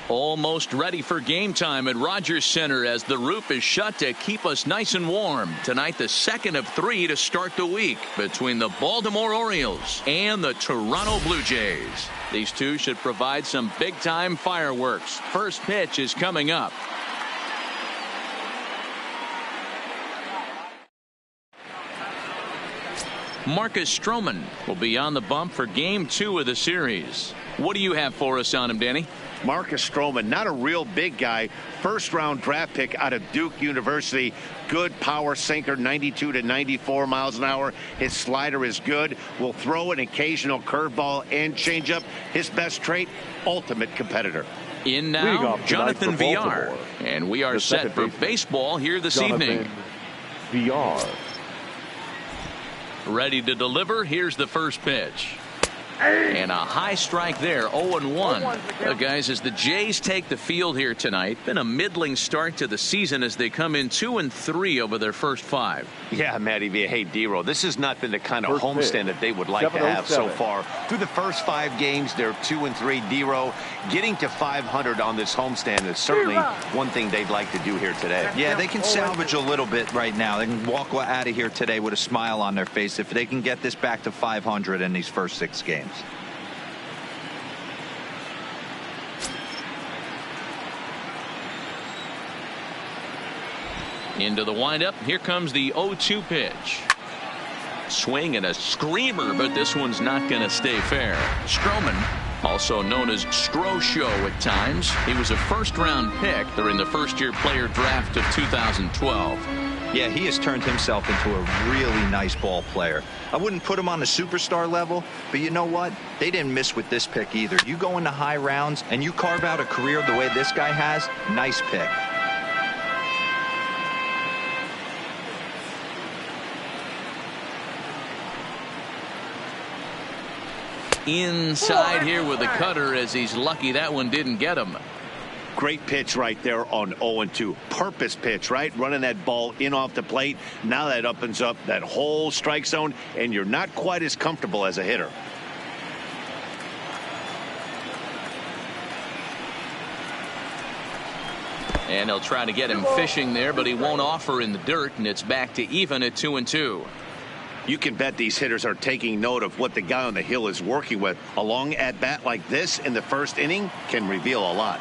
Almost ready for game time at Rogers Center as the roof is shut to keep us nice and warm. Tonight, the second of 3 to start the week between the Baltimore Orioles and the Toronto Blue Jays. These two should provide some big-time fireworks. First pitch is coming up. Marcus Stroman will be on the bump for Game 2 of the series. What do you have for us on him, Danny? Marcus Stroman, not a real big guy. First-round draft pick out of Duke University. Good power sinker, 92 to 94 miles an hour. His slider is good. Will throw an occasional curveball and changeup. His best trait, ultimate competitor. In now, Jonathan VR. And we are set for baseball here this evening. VR. Ready to deliver. Here's the first pitch. And a high strike there, 0-1. Guys, as the Jays take the field here tonight, been a middling start to the season as they come in 2-3 over their first 5. Yeah, Matty V. Hey, D-Roll, this has not been the kind of homestand that they would like to have so far. Through the first 5 games, they're 2-3. D-Roll, getting to 500 on this homestand is certainly one thing they'd like to do here today. Yeah, they can salvage a little bit right now. They can walk out of here today with a smile on their face if they can get this back to 500 in these first 6 games. Into the windup. Here comes the 0-2 pitch. Swing and a screamer, but this one's not going to stay fair. Stroman, also known as Stro-Show at times. He was a first-round pick during the first-year player draft of 2012. Yeah, he has turned himself into a really nice ball player. I wouldn't put him on the superstar level, but you know what? They didn't miss with this pick either. You go into high rounds and you carve out a career the way this guy has, nice pick. Inside here with a cutter as he's lucky that one didn't get him. Great pitch right there on 0-2. Purpose pitch, right? Running that ball in off the plate. Now that opens up that whole strike zone, and you're not quite as comfortable as a hitter. And they'll try to get him fishing there, but he won't offer in the dirt, and it's back to even at 2-2. You can bet these hitters are taking note of what the guy on the hill is working with. A long at-bat like this in the first inning can reveal a lot.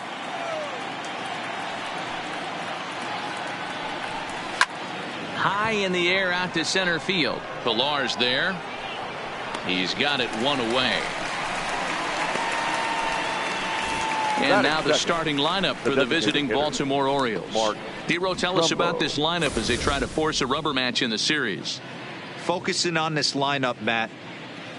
High in the air out to center field. Pilar's there. He's got it one away. And now the starting lineup for the visiting Baltimore Orioles. D-Row, tell us about this lineup as they try to force a rubber match in the series. Focusing on this lineup, Matt,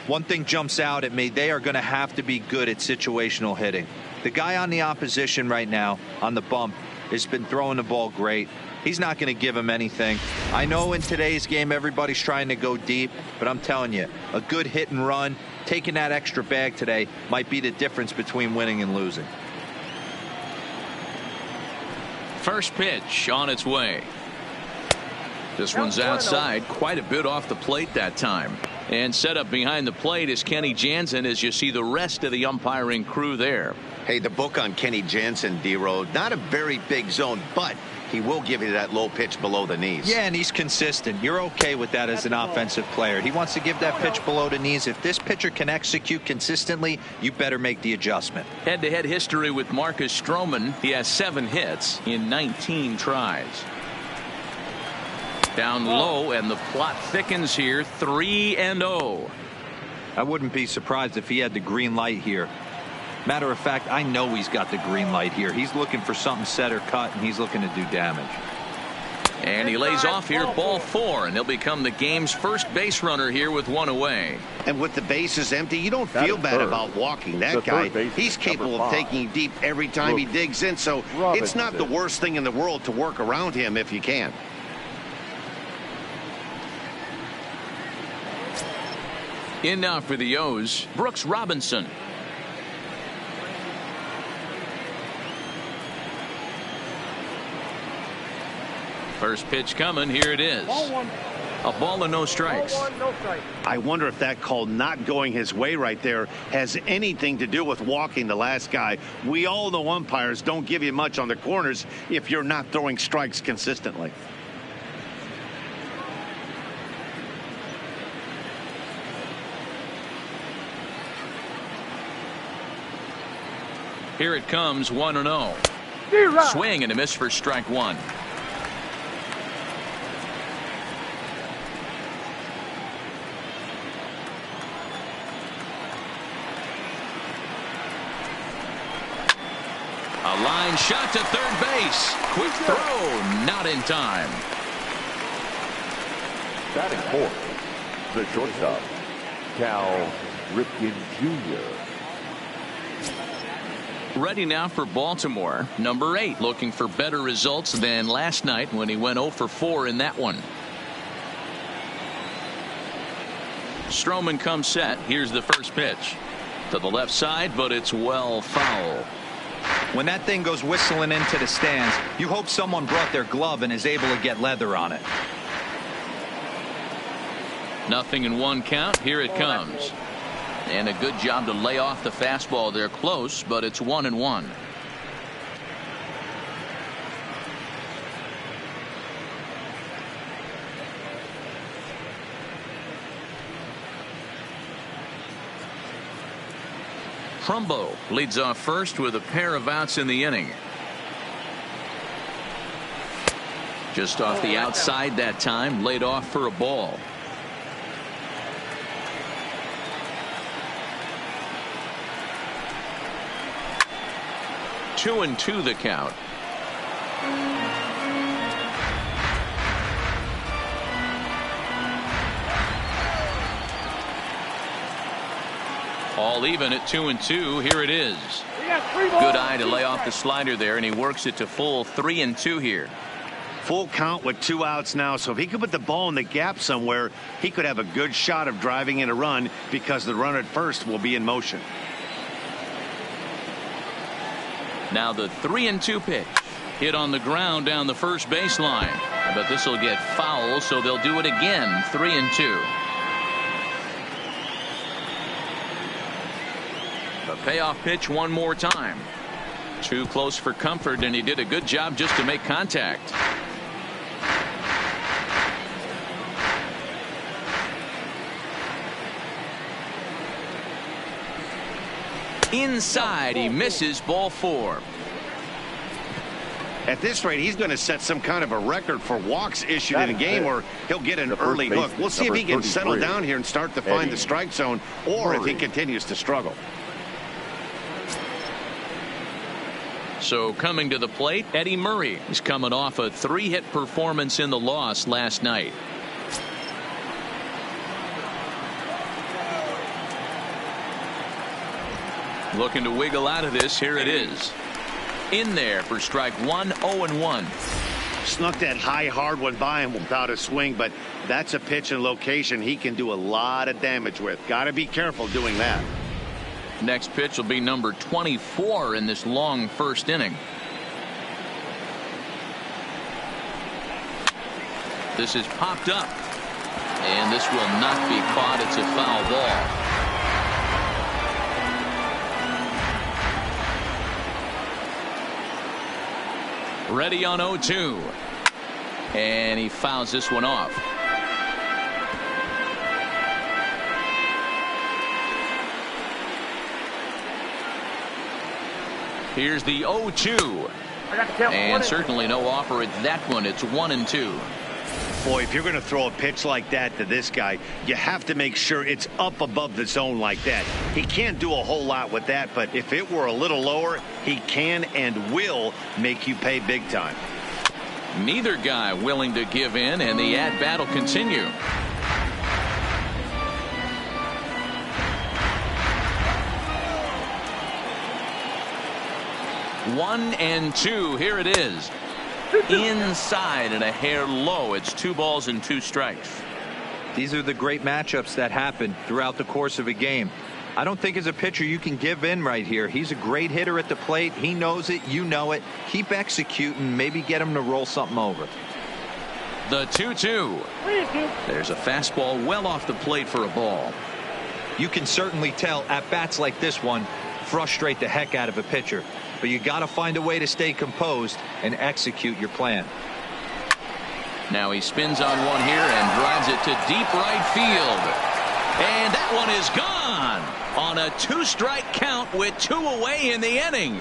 one thing jumps out at me. They are going to have to be good at situational hitting. The guy on the opposition right now on the bump has been throwing the ball great. He's not going to give him anything. I know in today's game everybody's trying to go deep, but I'm telling you, a good hit and run, taking that extra bag today might be the difference between winning and losing. First pitch on its way. This one's outside, quite a bit off the plate that time. And set up behind the plate is Kenny Jansen as you see the rest of the umpiring crew there. Hey, the book on Kenny Jansen, D-Road, not a very big zone, but he will give you that low pitch below the knees. Yeah, and he's consistent. You're okay with that as an offensive player. He wants to give that pitch below the knees. If this pitcher can execute consistently, you better make the adjustment. Head-to-head history with Marcus Stroman. He has 7 hits in 19 tries. Down low, and the plot thickens here, 3-0. I wouldn't be surprised if he had the green light here. Matter of fact, I know he's got the green light here. He's looking for something set or cut, and he's looking to do damage. And he lays off here, ball 4, and he'll become the game's first base runner here with 1 away. And with the bases empty, you don't feel bad about walking that guy. He's capable of taking deep every time he digs in, so it's not the worst thing in the world to work around him if you can. In now for the O's, Brooks Robinson. First pitch coming. Here it is. A ball and no strikes. I wonder if that call not going his way right there has anything to do with walking the last guy. We all know umpires don't give you much on the corners if you're not throwing strikes consistently. Here it comes, 1-0. Swing and a miss for strike one. A line shot to third base. Quick throw, not in time. Batting fourth, the shortstop, Cal Ripken Jr. Ready now for Baltimore. Number 8 looking for better results than last night when he went 0 for 4 in that one. Stroman comes set. Here's the first pitch. To the left side, but it's well foul. When that thing goes whistling into the stands, you hope someone brought their glove and is able to get leather on it. Nothing in one count. Here it comes. And a good job to lay off the fastball there close, but it's 1-1. Trumbo leads off first with a pair of outs in the inning. Just off the outside that time, laid off for a ball. Two and two the count. All even at 2-2. Here it is. Good eye to lay off the slider there, and he works it to full 3-2 here. Full count with 2 outs now, so if he could put the ball in the gap somewhere, he could have a good shot of driving in a run because the runner at first will be in motion. Now the 3-2 pitch. Hit on the ground down the first baseline. But this will get foul, so they'll do it again. 3-2. The payoff pitch one more time. Too close for comfort, and he did a good job just to make contact. Inside, he misses, ball 4. At this rate, he's going to set some kind of a record for walks issued in a game, or he'll get an early hook. We'll see if he can settle down here and start to find the strike zone, or if he continues to struggle. So coming to the plate, Eddie Murray is coming off a 3-hit performance in the loss last night. Looking to wiggle out of this. Here it is. In there for strike one. 0-1. Snuck that high hard one by him without a swing, but that's a pitch and location he can do a lot of damage with. Got to be careful doing that. Next pitch will be number 24 in this long first inning. This is popped up, and this will not be caught. It's a foul ball. Ready on 0-2, and he fouls this one off. Here's the 0-2, and certainly no offer at that one. It's 1-2. Boy, if you're going to throw a pitch like that to this guy, you have to make sure it's up above the zone like that. He can't do a whole lot with that, but if it were a little lower, he can and will make you pay big time. Neither guy willing to give in, and the at-bat will continue. One and two. Here it is. Inside and a hair low. It's 2 balls and 2 strikes. These are the great matchups that happen throughout the course of a game. I don't think as a pitcher you can give in right here. He's a great hitter at the plate. He knows it. You know it. Keep executing. Maybe get him to roll something over. The 2-2. There's a fastball well off the plate for a ball. You can certainly tell at bats like this one frustrate the heck out of a pitcher, but you got to find a way to stay composed and execute your plan. Now he spins on one here and drives it to deep right field. And that one is gone on a 2-strike count with 2 away in the inning.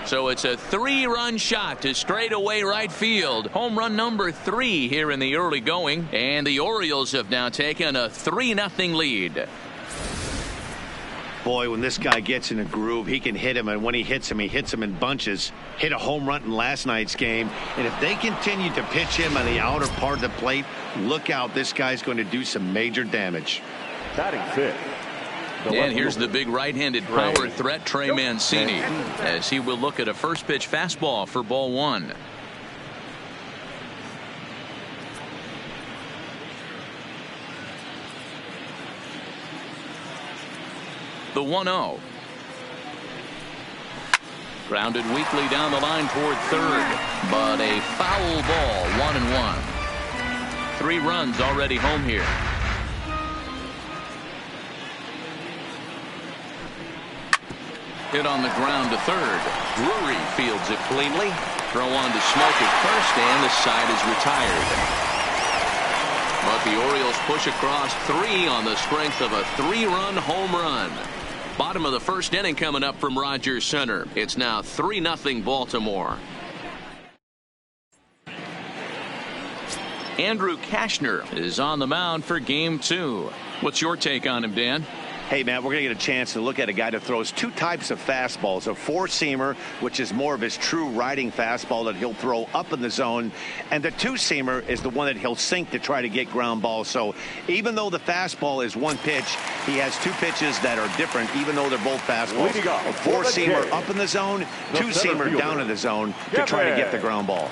So it's a 3-run shot to straightaway right field. Home run number 3 here in the early going. And the Orioles have now taken a 3-0 lead. Boy, when this guy gets in a groove, he can hit him, and when he hits him in bunches. Hit a home run in last night's game, and if they continue to pitch him on the outer part of the plate, look out, this guy's going to do some major damage. Batting fifth. And here's the big right-handed power threat, Trey Mancini, as he will look at a first pitch fastball for ball 1. The 1-0. Grounded weakly down the line toward third, but a foul ball, 1-1. 3 runs already home here. Hit on the ground to third. Drury fields it cleanly. Throw on to Smoke at first, and the side is retired. But the Orioles push across 3 on the strength of a 3-run home run. Bottom of the first inning coming up from Rogers Center. It's now 3-0 Baltimore. Andrew Cashner is on the mound for game 2. What's your take on him, Dan? Hey, Matt, we're going to get a chance to look at a guy that throws 2 types of fastballs. A 4-seamer, which is more of his true riding fastball that he'll throw up in the zone. And the 2-seamer is the one that he'll sink to try to get ground balls. So even though the fastball is 1 pitch, he has 2 pitches that are different, even though they're both fastballs. A 4-seamer up in the zone, 2-seamer down in the zone to try to get the ground ball.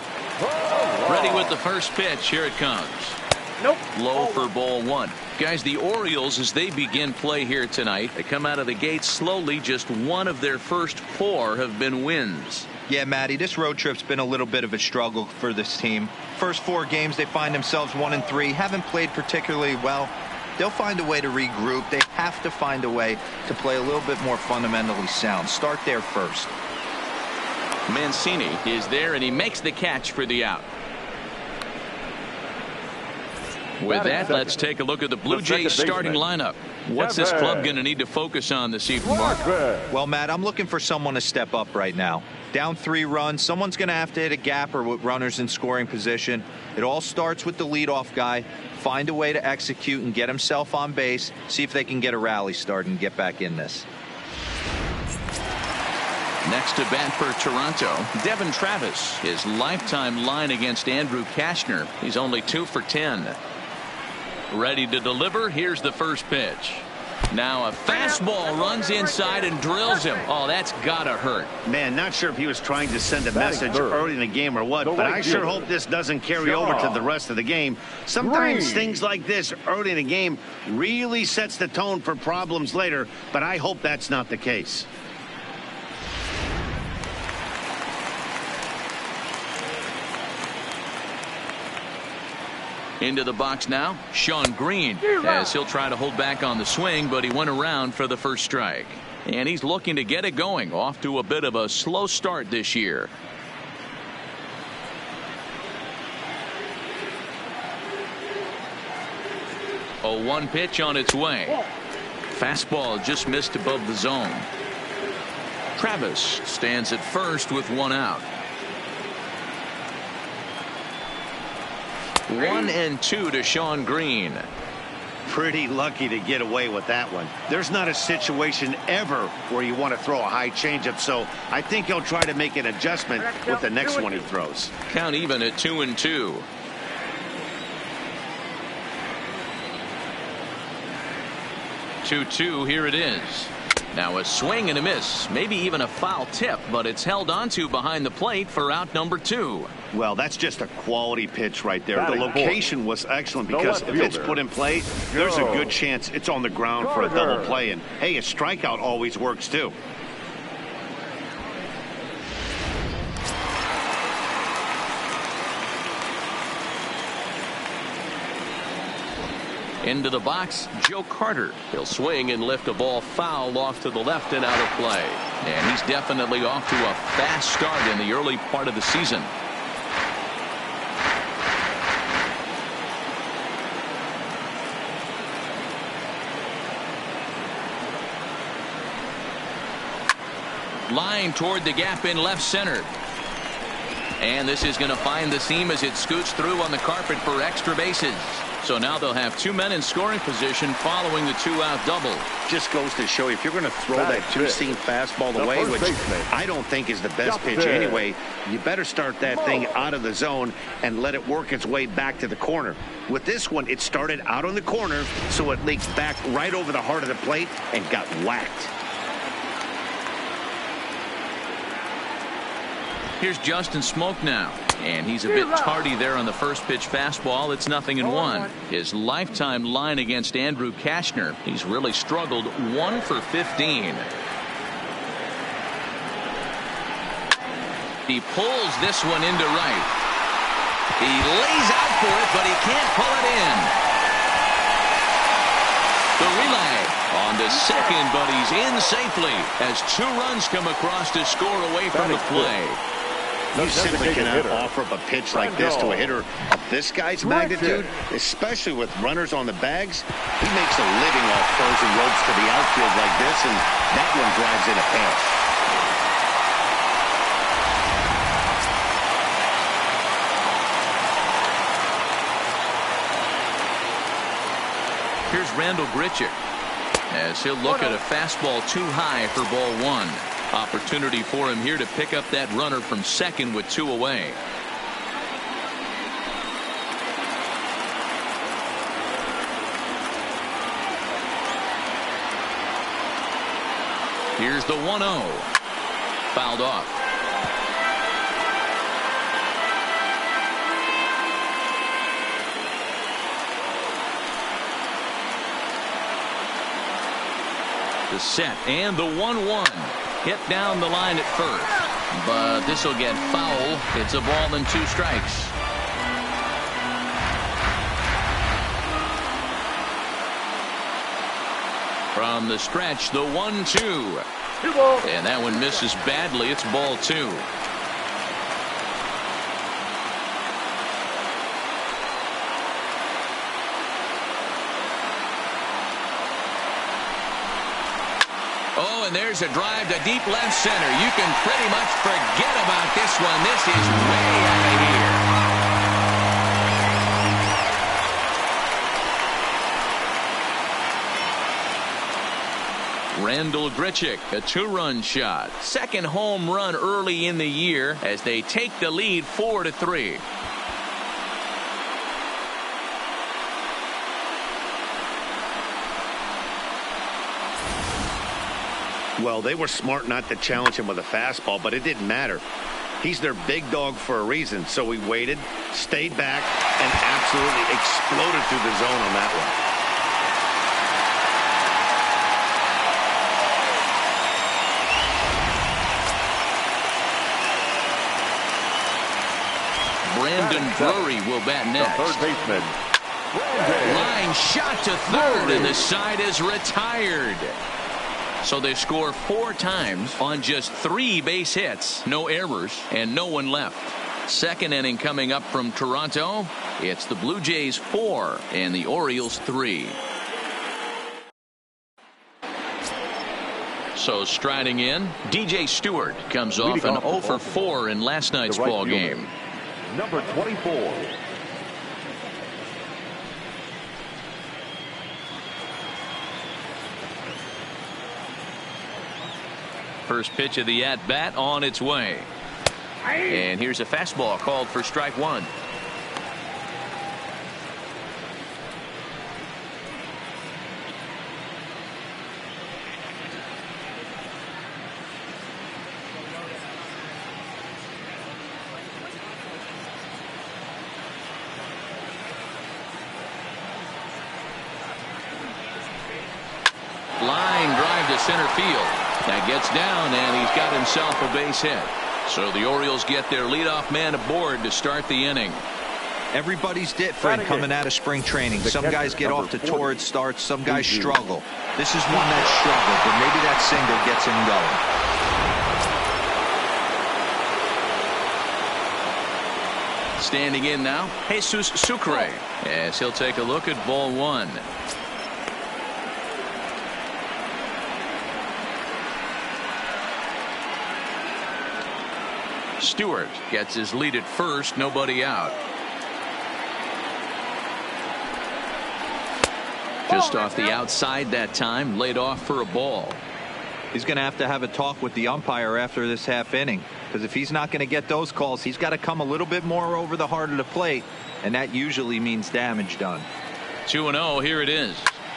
Ready with the first pitch. Here it comes. Nope. Low for ball 1. Guys, the Orioles, as they begin play here tonight, they come out of the gate slowly. Just 1 of their first 4 have been wins. Yeah, Matty, this road trip's been a little bit of a struggle for this team. First 4 games, they find themselves 1-3. Haven't played particularly well. They'll find a way to regroup. They have to find a way to play a little bit more fundamentally sound. Start there first. Mancini is there, and he makes the catch for the out. With that, let's take a look at the Blue Jays starting lineup. What's this club going to need to focus on this evening, Mark? Well, Matt, I'm looking for someone to step up right now. Down 3 runs, someone's going to have to hit a gapper with runners in scoring position. It all starts with the leadoff guy. Find a way to execute and get himself on base. See if they can get a rally started and get back in this. Next to bat for Toronto, Devin Travis. His lifetime line against Andrew Cashner. He's only 2 for 10. Ready to deliver. Here's the first pitch. Now a fastball runs inside and drills him. Oh, that's gotta hurt. Man, not sure if he was trying to send a message early in the game or what, but I sure hope this doesn't carry over to the rest of the game. Sometimes things like this early in the game really sets the tone for problems later, but I hope that's not the case. Into the box now, Sean Green, as he'll try to hold back on the swing, but he went around for the first strike. And he's looking to get it going, off to a bit of a slow start this year. A 1 pitch on its way. Fastball just missed above the zone. Travis stands at first with 1 out. 1-2 to Sean Green. Pretty lucky to get away with that one. There's not a situation ever where you want to throw a high changeup, so I think he'll try to make an adjustment with the next one he throws. Count even at 2-2. Here it is. Now a swing and a miss, maybe even a foul tip, but it's held onto behind the plate for out number 2. Well, that's just a quality pitch right there. The location was excellent because if it's put in play, there's a good chance it's on the ground for a double play. And hey, a strikeout always works too. Into the box, Joe Carter. He'll swing and lift a ball foul off to the left and out of play. And he's definitely off to a fast start in the early part of the season. Line toward the gap in left center. And this is going to find the seam as it scoots through on the carpet for extra bases. So now they'll have 2 men in scoring position following the 2-out double. Just goes to show you, if you're going to throw that two-seam fastball away, which I don't think is the best pitch anyway, you better start that thing out of the zone and let it work its way back to the corner. With this one, it started out on the corner, so it leaked back right over the heart of the plate and got whacked. Here's Justin Smoke now. And he's a bit tardy there on the first pitch fastball. It's 0-1. His lifetime line against Andrew Kashner. He's really struggled. 1 for 15. He pulls this one into right. He lays out for it, but he can't pull it in. The relay on to second, but he's in safely as 2 runs come across to score away from the play. You simply cannot offer up a pitch like this to a hitter of this guy's magnitude, especially with runners on the bags. He makes a living off closing ropes to the outfield like this, and that one drives in a pass. Here's Randall Grichuk as he'll look at a fastball too high for ball 1. Opportunity for him here to pick up that runner from second with 2 away. Here's the 1-0. Fouled off. The set and the 1-1. Hit down the line at first, but this will get foul. It's a ball and 2 strikes. From the stretch, the 1-2. And that one misses badly. It's ball 2. Oh, and there's a drive to deep left center. You can pretty much forget about this one. This is way out of here. Randall Grichuk, a 2-run shot. Second home run early in the year as they take the lead 4-3. Well, they were smart not to challenge him with a fastball, but it didn't matter. He's their big dog for a reason, so he waited, stayed back, and absolutely exploded through the zone on that one. Brandon Drury will bat next. The third baseman. Line shot to third, and the side is retired. So they score 4 times on just 3 base hits, no errors, and no one left. Second inning coming up from Toronto. It's the Blue Jays 4 and the Orioles 3. So striding in, DJ Stewart comes off an 0 for 4 in last night's ball game. Number 24. First pitch of the at-bat on its way. And here's a fastball called for strike 1. Line drive to center field. That gets down, and he's got himself a base hit. So the Orioles get their leadoff man aboard to start the inning. Everybody's different coming out of spring training. Some guys get off to torrid starts. Some guys struggle. This is one that struggled, but maybe that single gets him going. Standing in now, Jesus Sucre, as he'll take a look at ball one. Stewart gets his lead at first, nobody out. Just off the outside that time, laid off for a ball. He's going to have a talk with the umpire after this half inning, because if he's not going to get those calls, he's got to come a little bit more over the heart of the plate, and that usually means damage done. 2-0, here it is.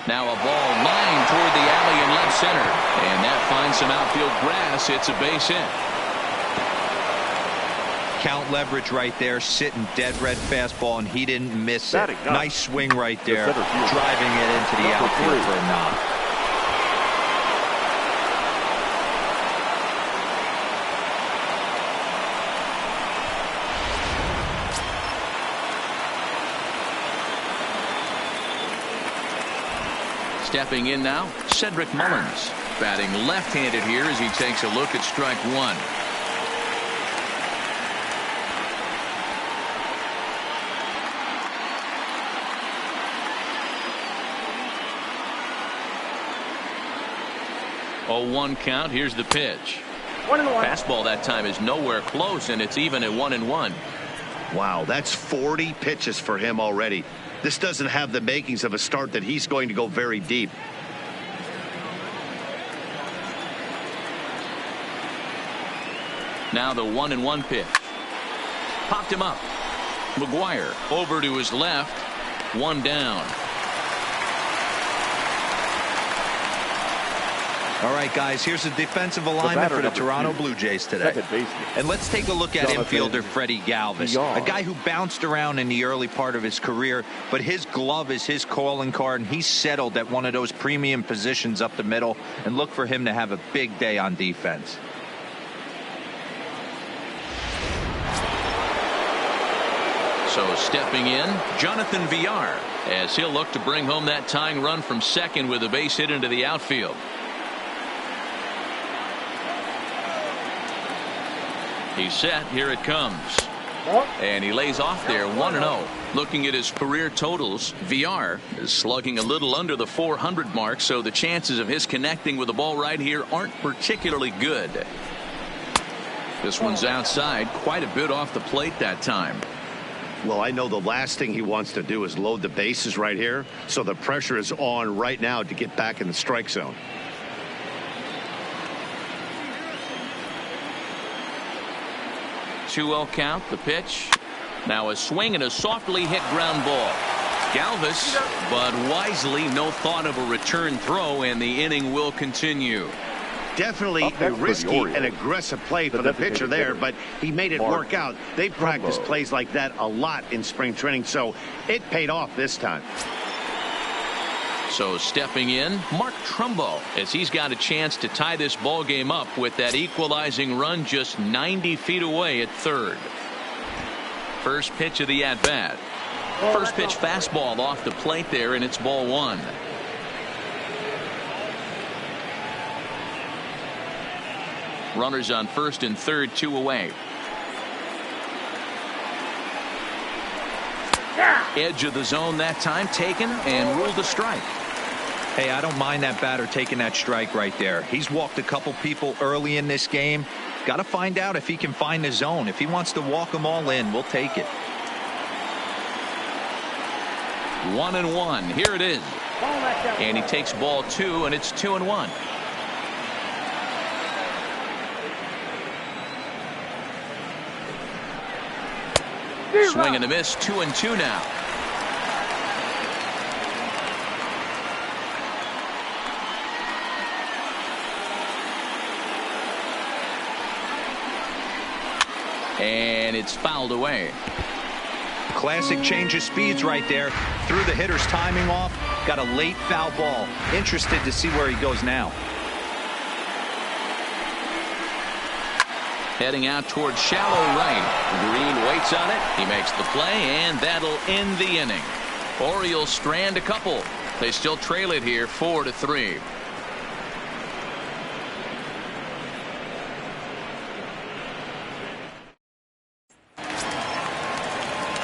Now a ball lined toward the alley in left center, and that finds some outfield grass. It's a base hit. Count leverage right there, sitting dead red fastball, and he didn't miss it. Nice swing right there, driving it into the outfield for a knock. Stepping in now, Cedric Mullins, batting left-handed here as he takes a look at strike one. Oh, 1 count. Here's the pitch. 1-1. Fastball that time is nowhere close, and it's even at 1-1. Wow, that's 40 pitches for him already. This doesn't have the makings of a start that he's going to go very deep. Now the 1-1 pitch. Popped him up. McGuire over to his left. One down. All right, guys, here's a defensive alignment for the Toronto Blue Jays today. And let's take a look at infielder Freddie Galvis, a guy who bounced around in the early part of his career, but his glove is his calling card, and he's settled at one of those premium positions up the middle, and look for him to have a big day on defense. So stepping in, Jonathan Villar, as he'll look to bring home that tying run from second with a base hit into the outfield. He's set. Here it comes. And he lays off there 1-0. Looking at his career totals, Villar is slugging a little under the 400 mark, so the chances of his connecting with the ball right here aren't particularly good. This one's outside, quite a bit off the plate that time. Well, I know the last thing he wants to do is load the bases right here, so the pressure is on right now to get back in the strike zone. 2-0 count, the pitch. Now a swing and a softly hit ground ball. Galvis, but wisely, no thought of a return throw, and the inning will continue. Definitely a risky and aggressive play for the pitcher there, but he made it work out. They practice plays like that a lot in spring training, so it paid off this time. So stepping in, Mark Trumbo, as he's got a chance to tie this ball game up with that equalizing run just 90 feet away at third. First pitch of the at-bat. First pitch fastball off the plate there, and it's ball one. Runners on first and third, 2 away. Edge of the zone that time taken and ruled a strike. Hey, I don't mind that batter taking that strike right there. He's walked a couple people early in this game. Got to find out if he can find the zone. If he wants to walk them all in, we'll take it. 1-1. Here it is. And he takes ball 2, and it's 2-1. Swing and a miss, 2-2 now. And it's fouled away. Classic change of speeds right there. Threw the hitter's timing off. Got a late foul ball. Interested to see where he goes now. Heading out towards shallow right. Green waits on it. He makes the play, and that'll end the inning. Orioles strand a couple. They still trail it here 4-3.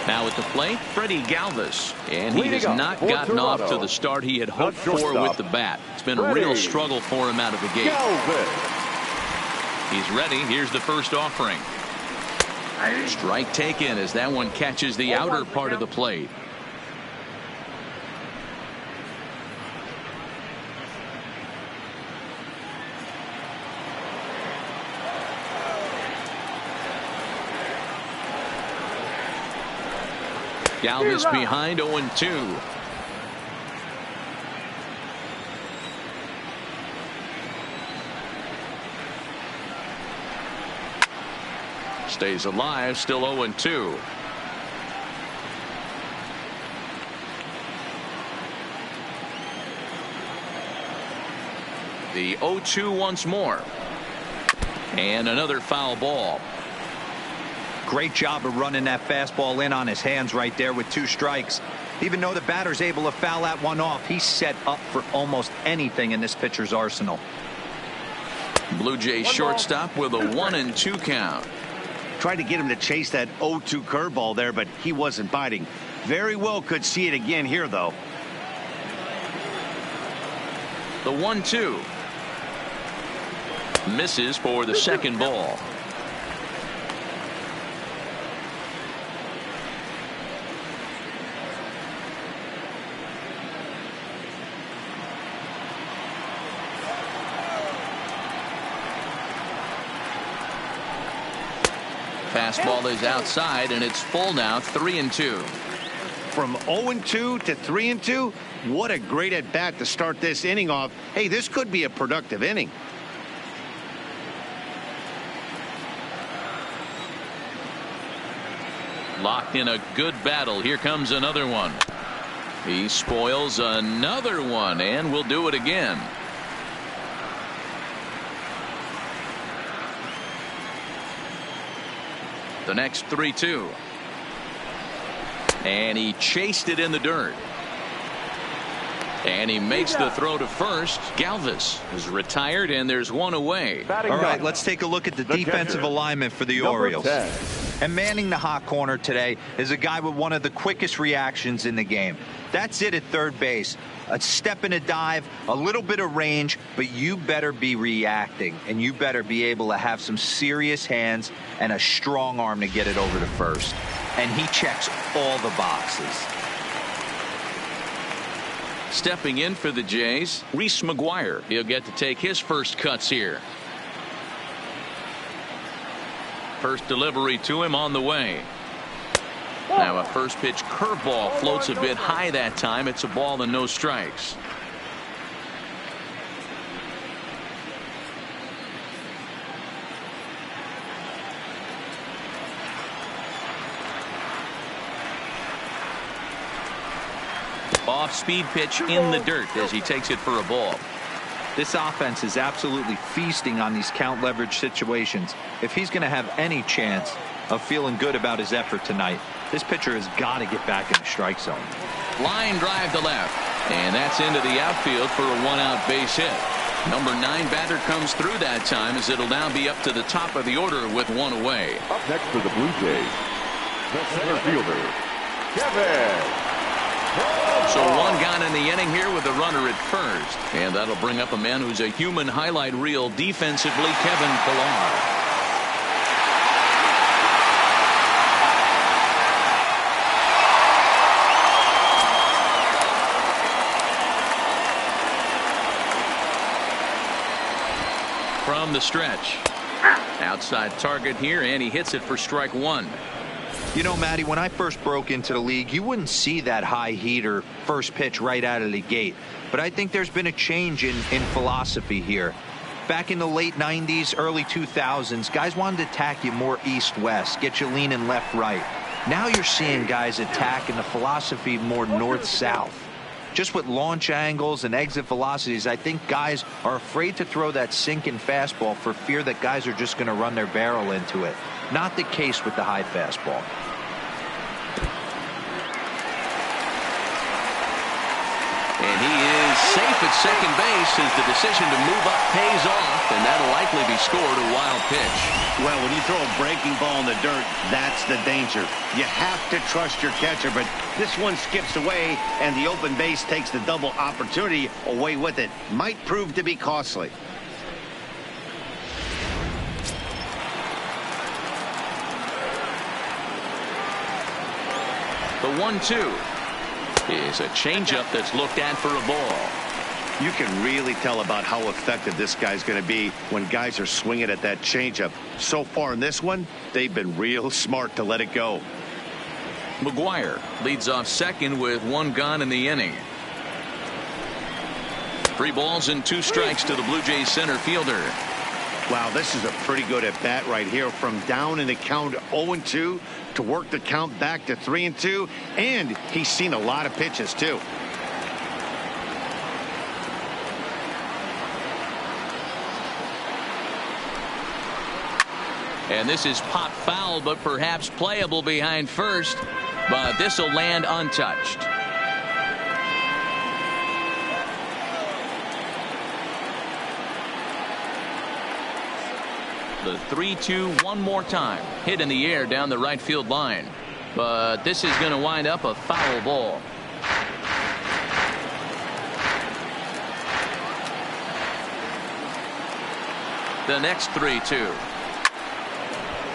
Now at the plate, Freddie Galvis, and he has not gotten off to the start he had hoped for with the bat. It's been a real struggle for him out of the gate. He's ready. Here's the first offering. Strike taken as that one catches the outer part of the plate. Galvis behind 0-2. Stays alive, still 0-2. The 0-2 once more. And another foul ball. Great job of running that fastball in on his hands right there with 2 strikes. Even though the batter's able to foul that one off, he's set up for almost anything in this pitcher's arsenal. Blue Jays shortstop with a 1-2 count. Tried to get him to chase that 0-2 curveball there, but he wasn't biting. Very well could see it again here, though. The 1-2. Misses for the second ball. Fastball is outside, and it's full now, 3-2. From 0-2 to 3-2, what a great at bat to start this inning off. Hey, this could be a productive inning. Locked in a good battle. Here comes another one. He spoils another one, and will do it again. The next 3-2. And he chased it in the dirt. And he makes the throw to first. Galvis is retired, and there's one away. All right, let's take a look at the defensive alignment for the Orioles. 10. And manning the hot corner today is a guy with one of the quickest reactions in the game. That's it at third base. A step and a dive, a little bit of range, but you better be reacting, and you better be able to have some serious hands and a strong arm to get it over to first. And he checks all the boxes. Stepping in for the Jays, Reese McGuire. He'll get to take his first cuts here. First delivery to him on the way. Now a first pitch curveball floats a bit high that time. It's a ball and no strikes. Off-speed pitch in the dirt as he takes it for a ball. This offense is absolutely feasting on these count leverage situations. If he's going to have any chance of feeling good about his effort tonight, this pitcher has got to get back in the strike zone. Line drive to left, and that's into the outfield for a one-out base hit. Number 9 batter comes through that time, as it'll now be up to the top of the order with one away. Up next for the Blue Jays, the center fielder, Kevin. So one gone in the inning here with a runner at first, and that'll bring up a man who's a human highlight reel defensively, Kevin Pillar. From the stretch. Outside target here, and he hits it for strike 1. You know, Matty, when I first broke into the league, you wouldn't see that high heater first pitch right out of the gate. But I think there's been a change in philosophy here. Back in the late 90s, early 2000s, guys wanted to attack you more east-west, get you leaning left-right. Now you're seeing guys attack in the philosophy more north-south. Just with launch angles and exit velocities, I think guys are afraid to throw that sinking fastball for fear that guys are just going to run their barrel into it. Not the case with the high fastball. And he is safe at second base as the decision to move up pays off, and that'll likely be scored a wild pitch. Well, when you throw a breaking ball in the dirt, that's the danger. You have to trust your catcher, but this one skips away, and the open base takes the double opportunity away with it. Might prove to be costly. The 1-2 is a changeup that's looked at for a ball. You can really tell about how effective this guy's going to be when guys are swinging at that changeup. So far in this one, they've been real smart to let it go. McGuire leads off second with 1 gone in the inning. 3 balls and 2 strikes to the Blue Jays center fielder. Wow, this is a pretty good at bat right here, from down in the count 0-2 to work the count back to 3-2, and he's seen a lot of pitches too. And this is pop foul, but perhaps playable behind first, but this will land untouched. The 3-2 one more time. Hit in the air down the right field line. But this is going to wind up a foul ball. The next 3-2.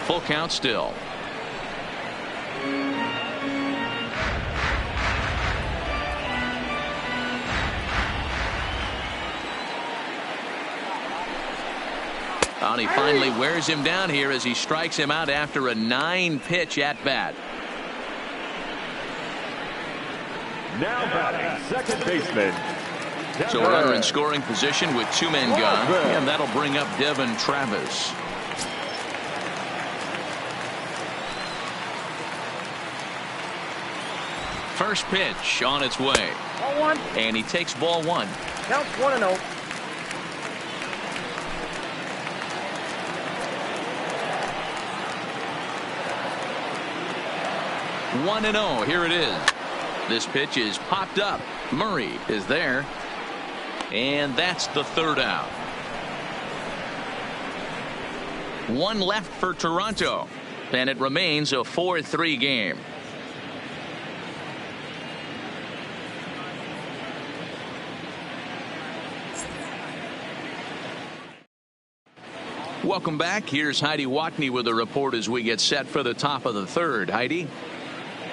Full count still. And he finally wears him down here as he strikes him out after a 9-pitch at bat. Now batting, second baseman. So a runner in scoring position with 2 men gone, and that'll bring up Devin Travis. First pitch on its way. Ball 1. And he takes ball 1. Counts 1-0. 1-0. Here it is. This pitch is popped up. Murray is there. And that's the 3rd out. 1 left for Toronto. And it remains a 4-3 game. Welcome back. Here's Heidi Watney with a report as we get set for the top of the 3rd. Heidi?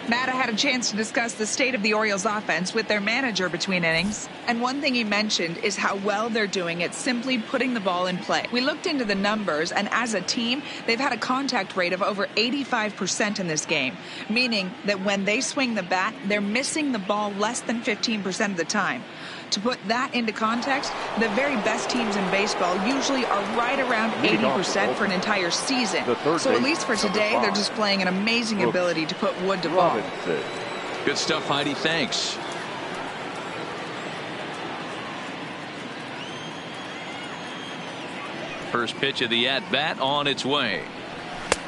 Matt, I had a chance to discuss the state of the Orioles offense with their manager between innings. And one thing he mentioned is how well they're doing at simply putting the ball in play. We looked into the numbers, and as a team, they've had a contact rate of over 85% in this game, meaning that when they swing the bat, they're missing the ball less than 15% of the time. To put that into context, the very best teams in baseball usually are right around 80% for an entire season. So at least for today, they're displaying an amazing ability to put wood to ball. Good stuff, Heidi. Thanks. First pitch of the at-bat on its way.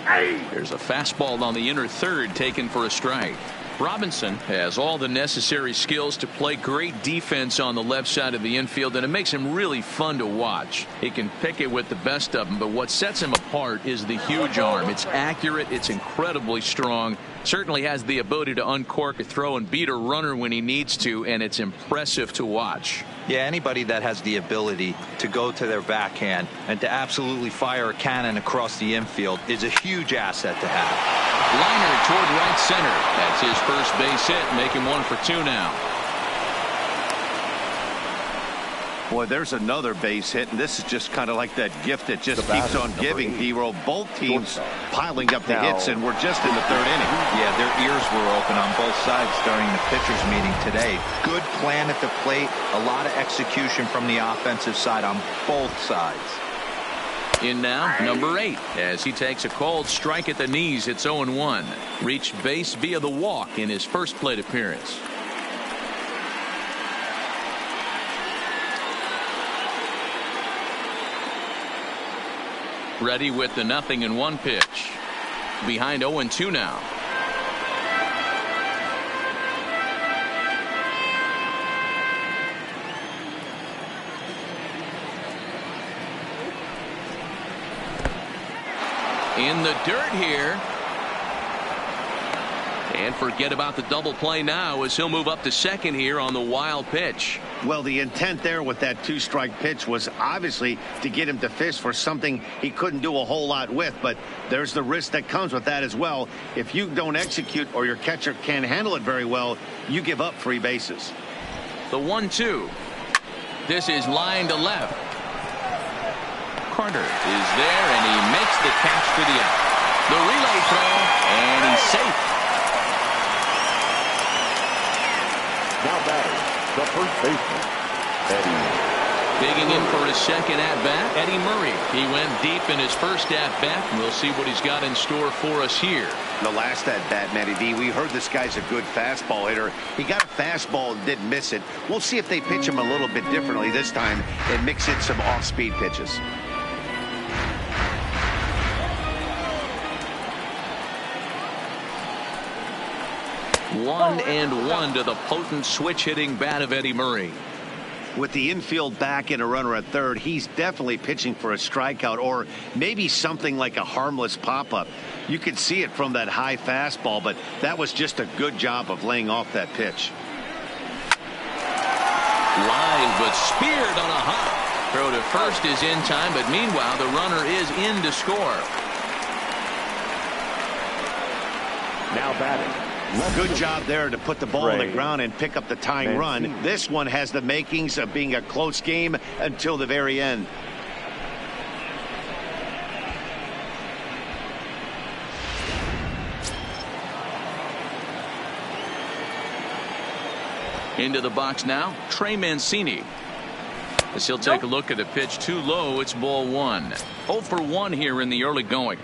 There's a fastball on the inner 3rd taken for a strike. Robinson has all the necessary skills to play great defense on the left side of the infield, and it makes him really fun to watch. He can pick it with the best of them, but what sets him apart is the huge arm. It's accurate, it's incredibly strong, certainly has the ability to uncork a throw and beat a runner when he needs to, and it's impressive to watch. Yeah, anybody that has the ability to go to their backhand and to absolutely fire a cannon across the infield is a huge asset to have. Liner toward right center. That's his first base hit, making 1 for 2 now. Boy, there's another base hit, and this is just kind of like that gift that just keeps on giving, Hero. Both teams piling up the hits, and we're just in the 3rd inning. Yeah, their ears were open on both sides during the pitchers meeting today. Good plan at the plate, a lot of execution from the offensive side on both sides. In now, number 8, as he takes a cold strike at the knees. It's 0-1. Reached base via the walk in his first plate appearance. Ready with the 0-1 pitch. Behind 0-2 now. In the dirt here. And forget about the double play now as he'll move up to second here on the wild pitch. Well, the intent there with that 2-strike pitch was obviously to get him to fish for something he couldn't do a whole lot with. But there's the risk that comes with that as well. If you don't execute or your catcher can't handle it very well, you give up free bases. The 1-2. This is line to left. Carter is there, and he makes the catch for the out. The relay throw, and he's safe. Now batting, the first baseman, Eddie. Digging in for his second at-bat, Eddie Murray. He went deep in his first at-bat. We'll see what he's got in store for us here. The last at-bat, Matty D, we heard this guy's a good fastball hitter. He got a fastball and didn't miss it. We'll see if they pitch him a little bit differently this time and mix in some off-speed pitches. One and one to the potent switch-hitting bat of Eddie Murray. With the infield back and a runner at third, he's definitely pitching for a strikeout or maybe something like a harmless pop-up. You could see it from that high fastball, but that was just a good job of laying off that pitch. Line, but speared on a hop. Throw to first is in time, but meanwhile the runner is in to score. Now batting. Good job there to put the ball on the ground and pick up the tying run. This one has the makings of being a close game until the very end. Into the box now, Trey Mancini. As he'll take a look at a pitch too low, it's ball one. 0 for 1 here in the early going.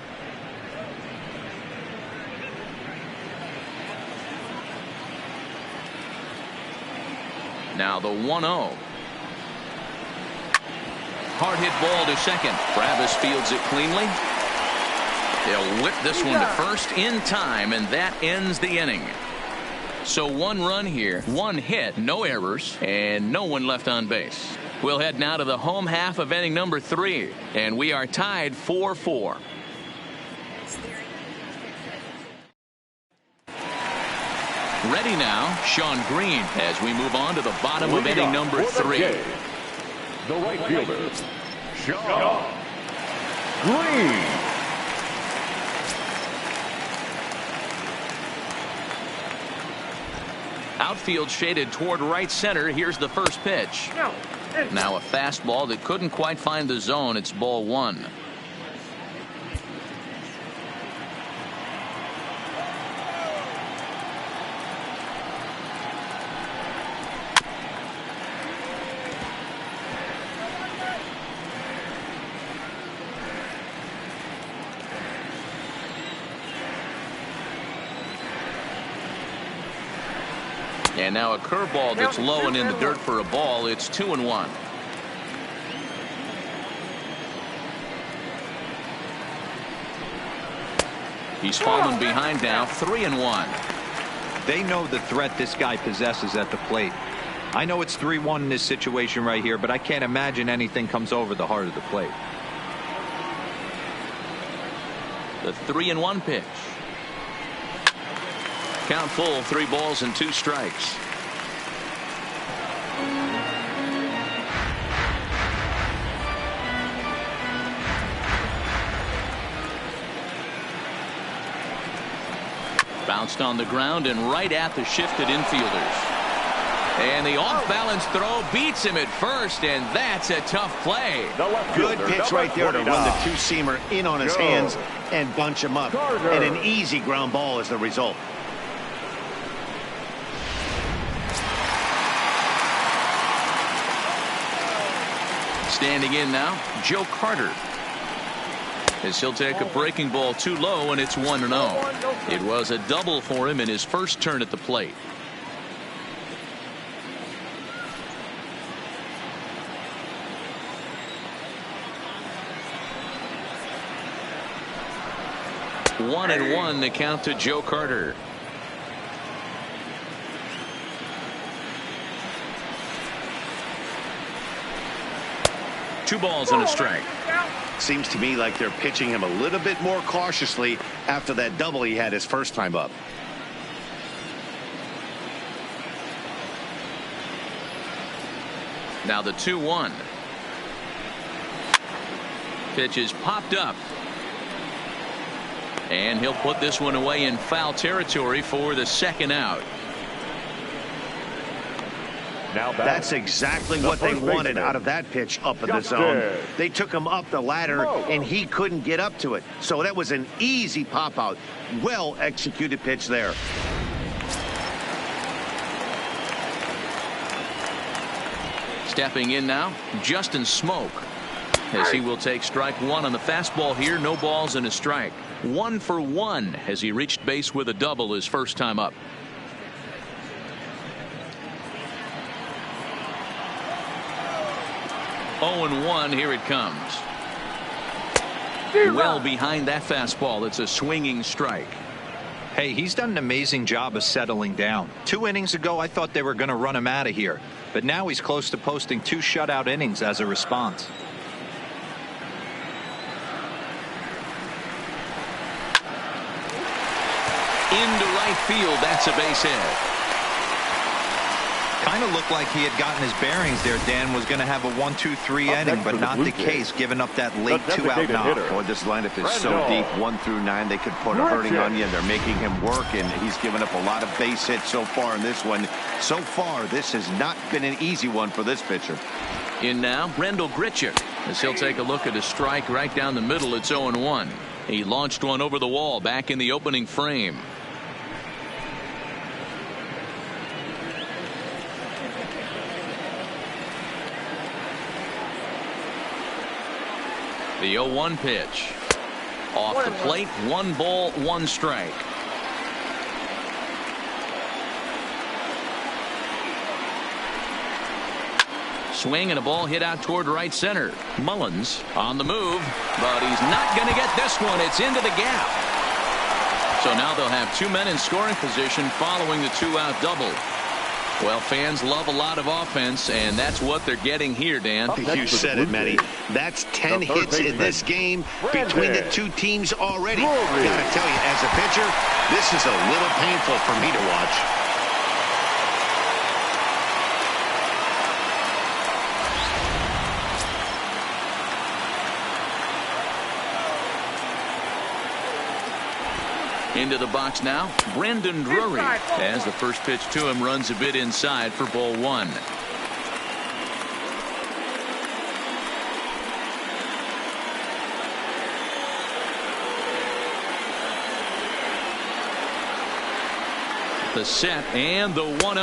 Now the 1-0. Hard hit ball to second. Travis fields it cleanly. They'll whip this one to first in time, and that ends the inning. So 1 run here, 1 hit, no errors, and no one left on base. We'll head now to the home half of inning number 3, and we are tied 4-4. Ready now, Sean Green, as we move on to the bottom of inning number 3. The right fielder, Sean Green. Outfield shaded toward right center. Here's the first pitch. Now a fastball that couldn't quite find the zone. It's ball 1. And now a curveball that's low and in the dirt for a ball. It's 2-1. He's fallen behind now, 3-1. They know the threat this guy possesses at the plate. I know it's 3-1 in this situation right here, but I can't imagine anything comes over the heart of the plate. The 3-1 pitch. Count full, 3 balls and 2 strikes. Bounced on the ground and right at the shifted infielders. And the off-balance throw beats him at first, and that's a tough play. Good pitch right there to run the two-seamer in on his hands and bunch him up. And an easy ground ball is the result. Standing in now, Joe Carter. As he'll take a breaking ball too low, and it's 1-0. It was a double for him in his first turn at the plate. 1-1 the count to Joe Carter. Two balls and a strike. Seems to me like they're pitching him a little bit more cautiously after that double he had his first time up. Now the 2-1. Pitch is popped up. And he'll put this one away in foul territory for the second out. Now that's exactly what they wanted out of that pitch up in the zone. They took him up the ladder and he couldn't get up to it. So that was an easy pop out. Well executed pitch there. Stepping in now, Justin Smoke, as he will take strike one on the fastball here. No balls and a strike. 1 for 1 as he reached base with a double his first time up. Oh, and 1. Here it comes. Well behind that fastball. It's a swinging strike. Hey, he's done an amazing job of settling down. 2 innings ago, I thought they were going to run him out of here. But now he's close to posting 2 shutout innings as a response. Into right field. That's a base hit. Kind of looked like he had gotten his bearings there. Dan was going to have a 1-2-3 inning, but not the case, giving up that late 2-out knock. Boy, this lineup is so deep, 1 through 9. They could put a hurting on you, and they're making him work, and he's given up a lot of base hits so far in this one. So far, this has not been an easy one for this pitcher. In now, Brendel Gritchick, as he'll take a look at a strike right down the middle. It's 0-1. He launched one over the wall back in the opening frame. The 0-1 pitch. Off the plate. 1 ball, 1 strike. Swing and a ball hit out toward right center. Mullins on the move, but he's not going to get this one. It's into the gap. So now they'll have 2 men in scoring position following the 2-out double. Well, fans love a lot of offense, and that's what they're getting here, Dan. You said it, Matty. That's 10 hits in this game between the 2 teams already. Gotta tell you, as a pitcher, this is a little painful for me to watch. Into the box now, Brandon Drury, as the first pitch to him runs a bit inside for ball 1. The set and the 1-0.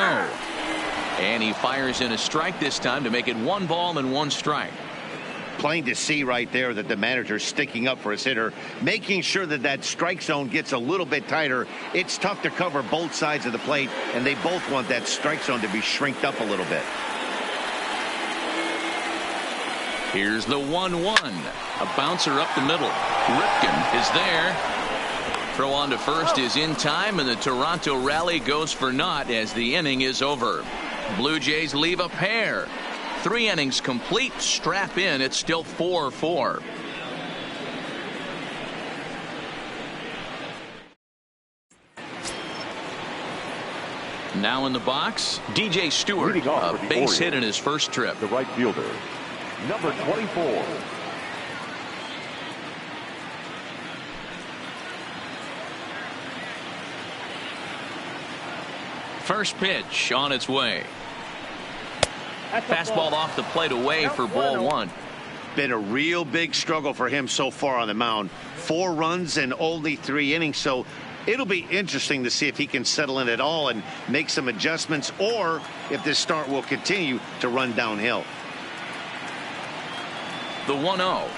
And he fires in a strike this time to make it 1 ball and 1 strike. Plain to see right there that the manager's sticking up for his hitter, making sure that that strike zone gets a little bit tighter. It's tough to cover both sides of the plate, and they both want that strike zone to be shrinked up a little bit. Here's the 1-1. A bouncer up the middle. Ripken is there. Throw on to first is in time, and the Toronto rally goes for naught as the inning is over. Blue Jays leave a pair. 3 innings complete. Strap in. It's still 4-4. Now in the box, DJ Stewart, a base hit in his first trip. The right fielder, number 24. First pitch on its way. Fastball off the plate away for ball 1. Been a real big struggle for him so far on the mound. 4 runs in only 3 innings, so it'll be interesting to see if he can settle in at all and make some adjustments, or if this start will continue to run downhill. The 1-0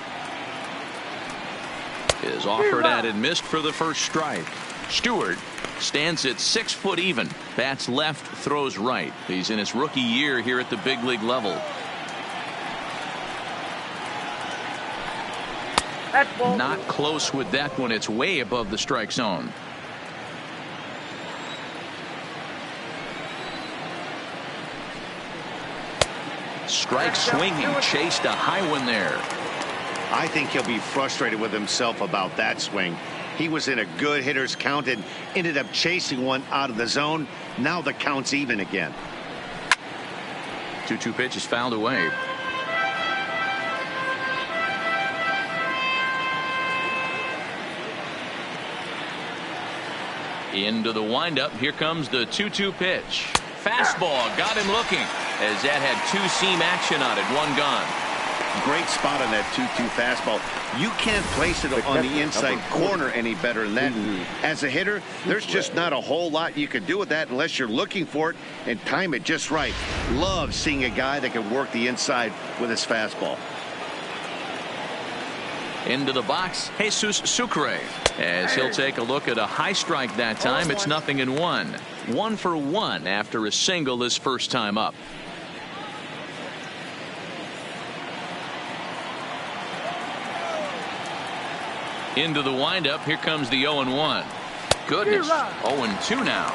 is offered at and missed for the first strike. Stewart stands at 6 foot even. Bats left, throws right. He's in his rookie year here at the big league level. Not close with that one. It's way above the strike zone. Strike swinging, chased a high one there. I think he'll be frustrated with himself about that swing. He was in a good hitter's count and ended up chasing one out of the zone. Now the count's even again. 2-2 pitch is fouled away. Into the windup. Here comes the 2-2 pitch. Fastball got him looking as that had two-seam action on it. One gone. Great spot on that 2-2 fastball. You can't place it on the inside corner any better than that. As a hitter, there's just not a whole lot you can do with that unless you're looking for it and time it just right. Love seeing a guy that can work the inside with his fastball. Into the box, Jesus Sucre, as he'll take a look at a high strike that time. It's 0-1. 1 for 1 after a single his first time up. Into the windup. Here comes the 0-1. Goodness. 0-2 now.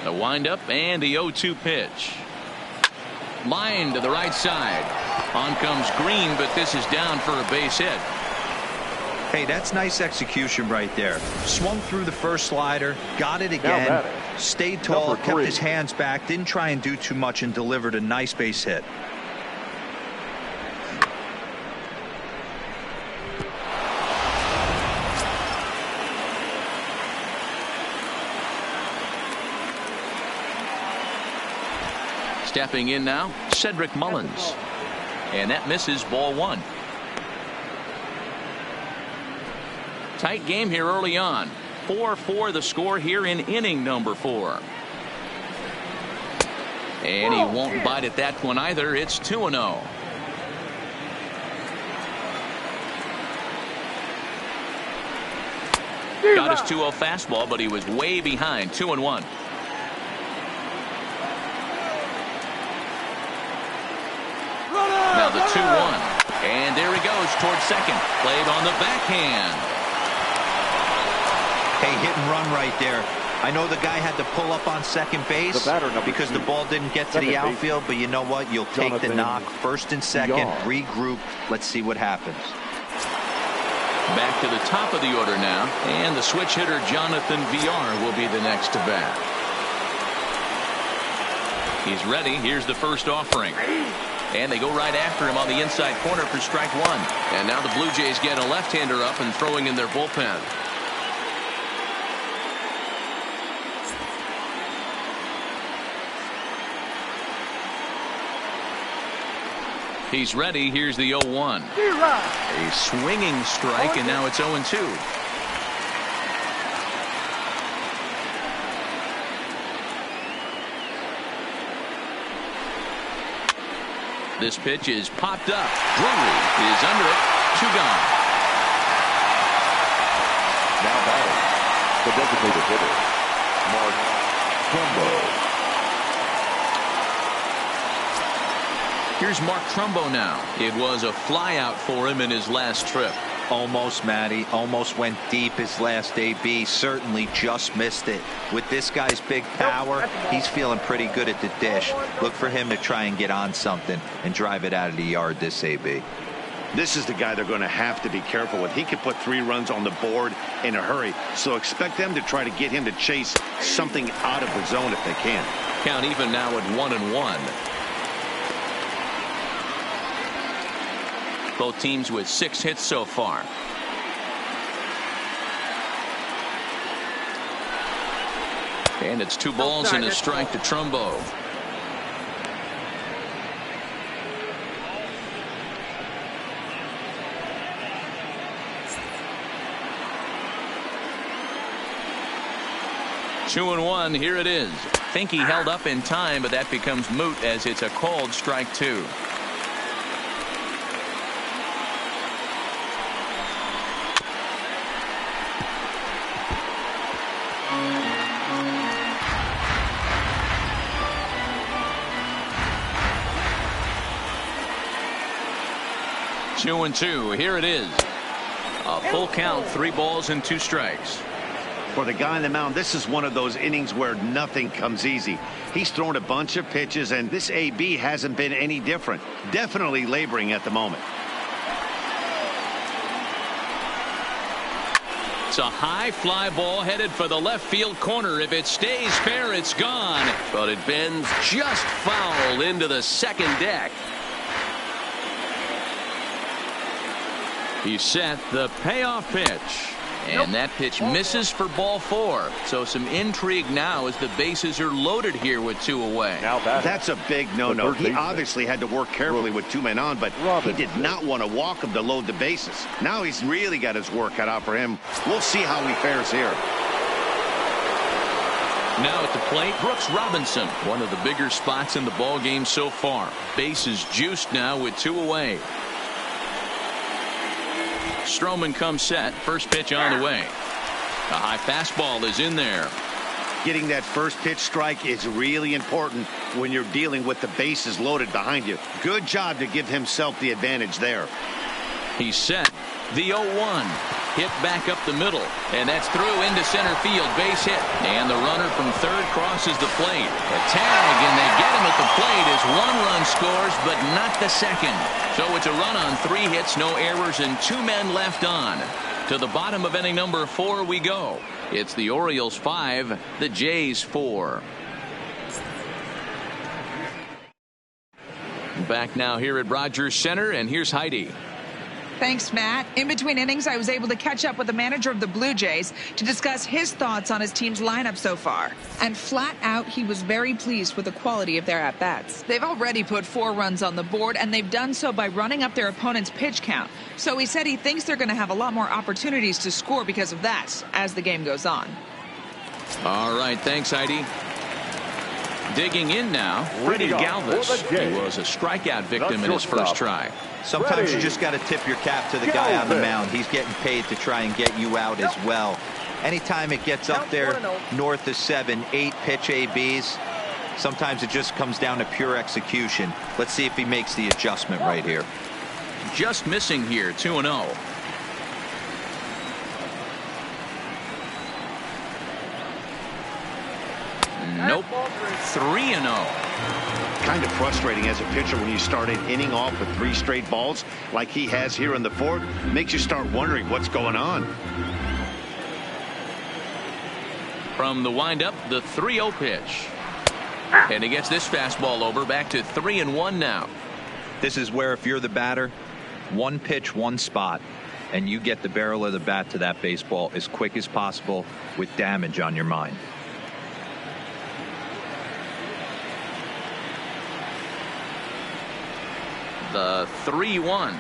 The windup and the 0-2 pitch. Line to the right side. On comes Green, but this is down for a base hit. Hey, that's nice execution right there. Swung through the first slider, got it again, stayed tall, kept his hands back, didn't try and do too much, and delivered a nice base hit. Stepping in now, Cedric Mullins. And that misses, ball 1. Tight game here early on. 4-4 the score here in inning number 4. And he won't bite at that one either. It's 2-0. Got his 2-0 fastball, but he was way behind. 2-1. Now the 2-1. And there he goes towards second. Played on the backhand. Hey, hit and run right there. I know the guy had to pull up on second base because the ball didn't get to the outfield, but you know what? You'll take the knock. First and second, regroup. Let's see what happens. Back to the top of the order now, and the switch hitter Jonathan Villar will be the next to bat. He's ready. Here's the first offering. And they go right after him on the inside corner for strike 1. And now the Blue Jays get a left-hander up and throwing in their bullpen. He's ready. Here's the 0-1. A swinging strike, and now it's 0-2. This pitch is popped up. Drury is under it. 2 gone. Now batting, the designated hitter, Mark Trumbo. Here's Mark Trumbo now. It was a flyout for him in his last trip. Almost, Matty. Almost went deep his last AB. Certainly just missed it. With this guy's big power, he's feeling pretty good at the dish. Look for him to try and get on something and drive it out of the yard this AB. This is the guy they're going to have to be careful with. He could put 3 runs on the board in a hurry, so expect them to try to get him to chase something out of the zone if they can. Count even now at 1-1. Both teams with 6 hits so far. And it's 2 balls and a strike to Trumbo. Two and 1. Here it is. Think he held up in time, but that becomes moot as it's a called strike 2. 2-2. Here it is. A full count, 3 balls and 2 strikes. For the guy on the mound, this is one of those innings where nothing comes easy. He's thrown a bunch of pitches, and this AB hasn't been any different. Definitely laboring at the moment. It's a high fly ball headed for the left field corner. If it stays fair, it's gone. But it bends just foul into the second deck. He set the payoff pitch. And that pitch misses for ball 4. So some intrigue now as the bases are loaded here with 2 away. Now that's a big no-no. He obviously had to work carefully with 2 men on, but he did not want to walk him to load the bases. Now he's really got his work cut out for him. We'll see how he fares here. Now at the plate, Brooks Robinson. One of the bigger spots in the ball game so far. Bases juiced now with 2 away. Stroman comes set. First pitch on the way. A high fastball is in there. Getting that first pitch strike is really important when you're dealing with the bases loaded behind you. Good job to give himself the advantage there. He's set. The 0-1. Hit back up the middle. And that's through into center field. Base hit. And the runner from third crosses the plate. A tag, and they get him at the plate as 1 run scores, but not the second. So it's a run on 3 hits, no errors, and 2 men left on. To the bottom of inning number 4 we go. It's the Orioles 5, the Jays 4. Back now here at Rogers Center, and here's Heidi. Thanks, Matt. In between innings, I was able to catch up with the manager of the Blue Jays to discuss his thoughts on his team's lineup so far. And flat out, he was very pleased with the quality of their at-bats. They've already put 4 runs on the board, and they've done so by running up their opponent's pitch count. So he said he thinks they're going to have a lot more opportunities to score because of that as the game goes on. All right, thanks, Heidi. Digging in now, Freddie Galvis. He was a strikeout victim in his first try. Sometimes you just got to tip your cap to the guy on the mound. He's getting paid to try and get you out as well. Anytime it gets up there north of 7, 8 pitch ABs, sometimes it just comes down to pure execution. Let's see if he makes the adjustment right here. Just missing here, 2-0. Nope. 3-0. Kind of frustrating as a pitcher when you start an inning off with 3 straight balls like he has here in the 4th. Makes you start wondering what's going on. From the windup, the 3-0 pitch. And he gets this fastball over, back to 3-1 now. This is where if you're the batter, 1 pitch, 1 spot, and you get the barrel of the bat to that baseball as quick as possible with damage on your mind. The 3-1.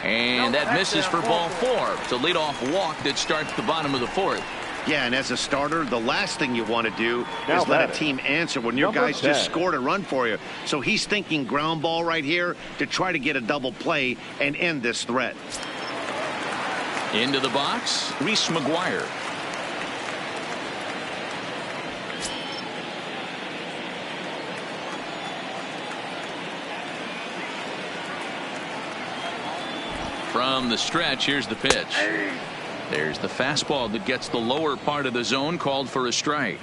And that misses for ball 4. It's a leadoff walk that starts the bottom of the 4th. Yeah, and as a starter, the last thing you want to do is let a team answer when your guys just scored a run for you. So he's thinking ground ball right here to try to get a double play and end this threat. Into the box, Reese McGuire. From the stretch, here's the pitch. There's the fastball that gets the lower part of the zone, called for a strike.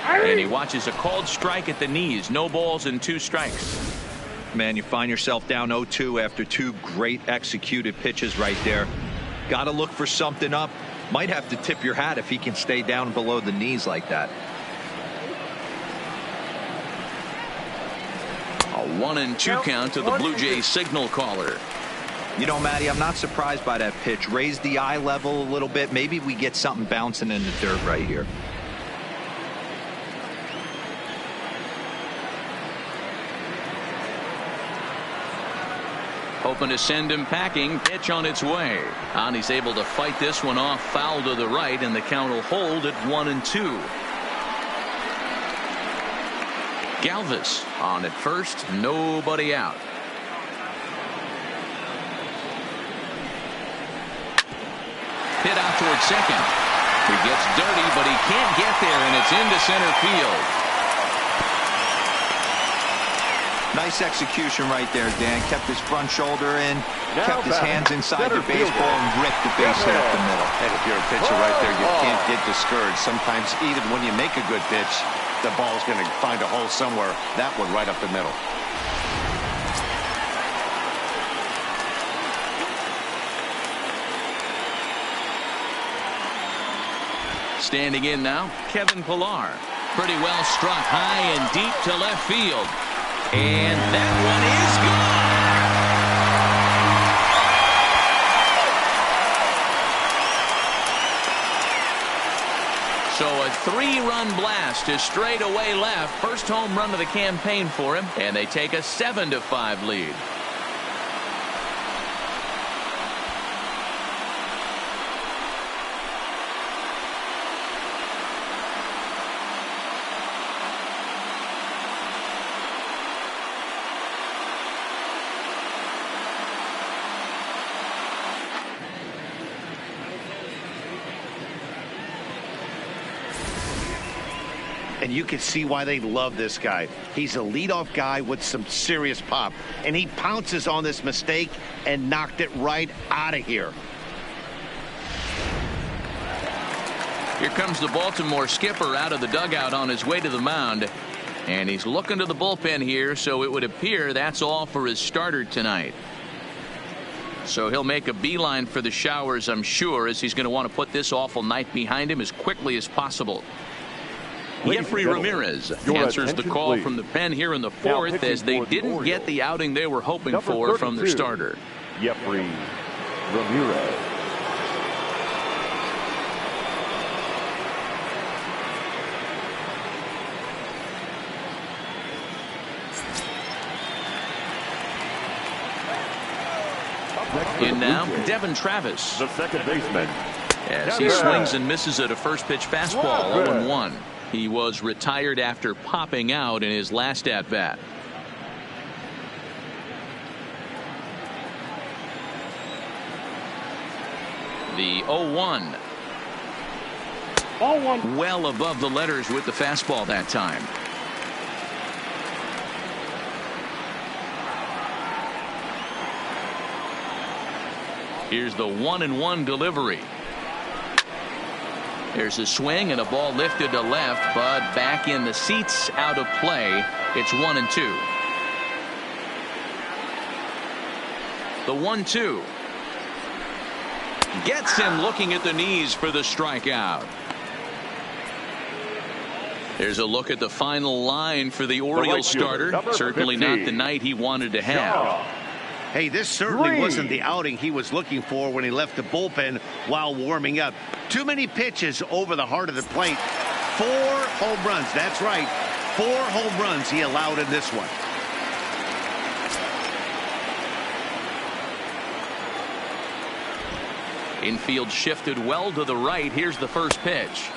And he watches a called strike at the knees. No balls and 2 strikes. Man, you find yourself down 0-2 after 2 great executed pitches right there. Got to look for something up. Might have to tip your hat if he can stay down below the knees like that. A 1-2 count to the Blue Jays signal caller. You know, Matty, I'm not surprised by that pitch. Raise the eye level a little bit. Maybe we get something bouncing in the dirt right here. Hoping to send him packing. Pitch on its way. And he's able to fight this one off, foul to the right, and the count will hold at 1-2. Galvis on at first, nobody out. hit out towards second. He gets dirty, but he can't get there, and it's into center field. Nice execution right there, Dan. Kept his front shoulder in, kept his hands inside the baseball, and ripped the base hit up the middle. And if you're a pitcher right there, you can't get discouraged. Sometimes even when you make a good pitch, the ball's going to find a hole somewhere. That one right up the middle. Standing in now, Kevin Pillar. Pretty well struck high and deep to left field. And that one is gone. So a 3-run blast to straightaway left. First home run of the campaign for him, and they take a 7-5 lead. And you can see why they love this guy. He's a leadoff guy with some serious pop. And he pounces on this mistake and knocked it right out of here. Here comes the Baltimore skipper out of the dugout on his way to the mound. And he's looking to the bullpen here, so it would appear that's all for his starter tonight. So he'll make a beeline for the showers, I'm sure, as he's going to want to put this awful night behind him as quickly as possible. Jeffrey Ramirez answers the call from the pen here in the fourth, as they didn't get the outing they were hoping for from their starter. Jeffrey Ramirez. In now, Devin Travis. The second baseman. As he swings and misses at a first pitch fastball, 0-1. He was retired after popping out in his last at bat. The 0-1. Well above the letters with the fastball that time. Here's the 1-1 delivery. There's a swing and a ball lifted to left, but back in the seats, out of play. It's 1-2. The 1-2 gets him looking at the knees for the strikeout. There's a look at the final line for the Orioles starter. Certainly not the night he wanted to have. Hey, this certainly wasn't the outing he was looking for when he left the bullpen while warming up. Too many pitches over the heart of the plate. 4 home runs. That's right. 4 home runs he allowed in this one. Infield shifted well to the right. Here's the first pitch.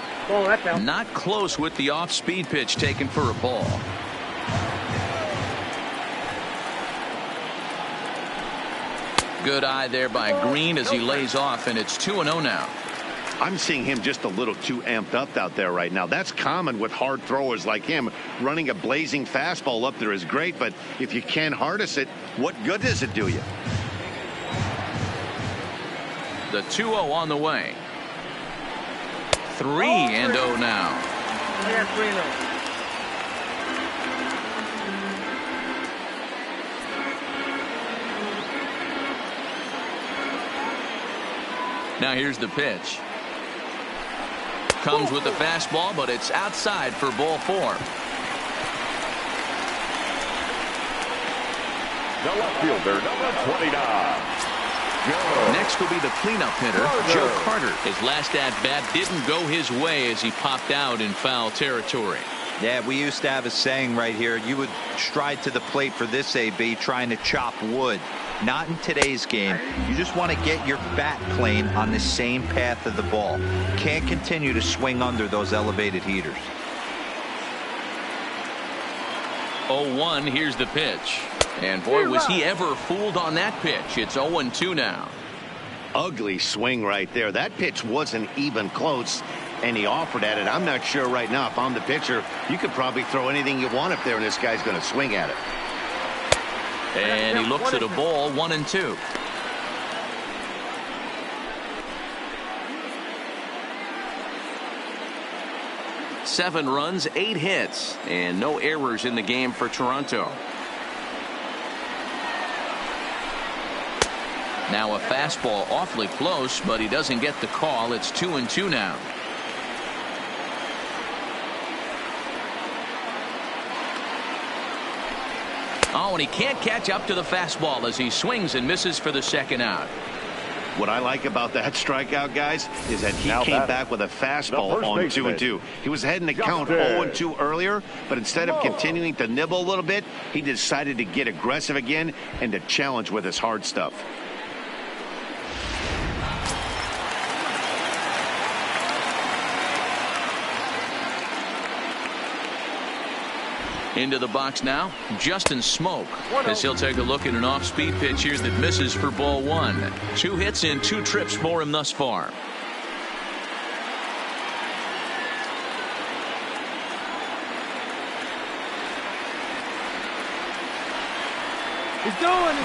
Not close with the off-speed pitch taken for a ball. Good eye there by Green as he lays off, and it's 2-0 now. I'm seeing him just a little too amped up out there right now. That's common with hard throwers like him. Running a blazing fastball up there is great, but if you can't harness it, what good does it do you? The 2-0 on the way. 3-0 now. Now here's the pitch. Comes with the fastball, but it's outside for ball 4. The left fielder, number 29. Next will be the cleanup hitter, Joe Carter. His last at-bat didn't go his way as he popped out in foul territory. Yeah, we used to have a saying right here. You would stride to the plate for this AB trying to chop wood. Not in today's game. You just want to get your bat plane on the same path of the ball. Can't continue to swing under those elevated heaters. 0-1, here's the pitch. And boy, was he ever fooled on that pitch. It's 0-2 now. Ugly swing right there. That pitch wasn't even close, and he offered at it. I'm not sure right now if I'm the pitcher, you could probably throw anything you want up there, and this guy's going to swing at it. And he looks at a ball, 1-2. Seven runs, 8 hits, and no errors in the game for Toronto. Now a fastball awfully close, but he doesn't get the call. It's 2-2 now. Oh, and he can't catch up to the fastball as he swings and misses for the second out. What I like about that strikeout, guys, is that he came back with a fastball on 2-2. He was heading to count 0-2 earlier, but instead of continuing to nibble a little bit, he decided to get aggressive again and to challenge with his hard stuff. Into the box now, Justin Smoke, as he'll take a look at an off-speed pitch here that misses for ball 1. 2 hits and 2 trips for him thus far.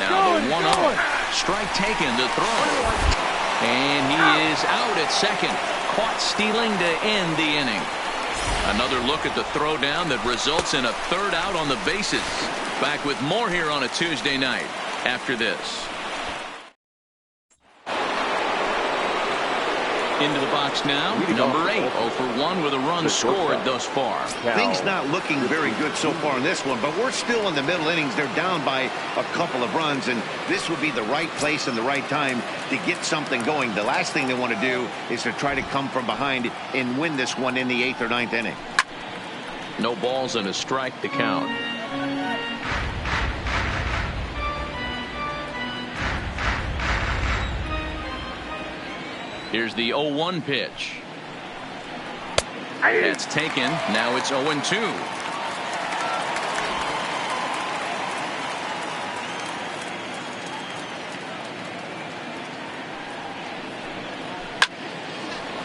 Now the 1-0. Strike taken to throw. And he is out at second. Caught stealing to end the inning. Another look at the throwdown that results in a third out on the bases. Back with more here on a Tuesday night after this. Into the box now, number 8, 0 for 1 with a run scored thus far. Things not looking very good so far in this one, but we're still in the middle innings. They're down by a couple of runs, and this would be the right place and the right time to get something going. The last thing they want to do is to try to come from behind and win this one in the 8th or 9th inning. No balls and a strike to count. Here's the 0-1 pitch. That's taken. Now it's 0-2.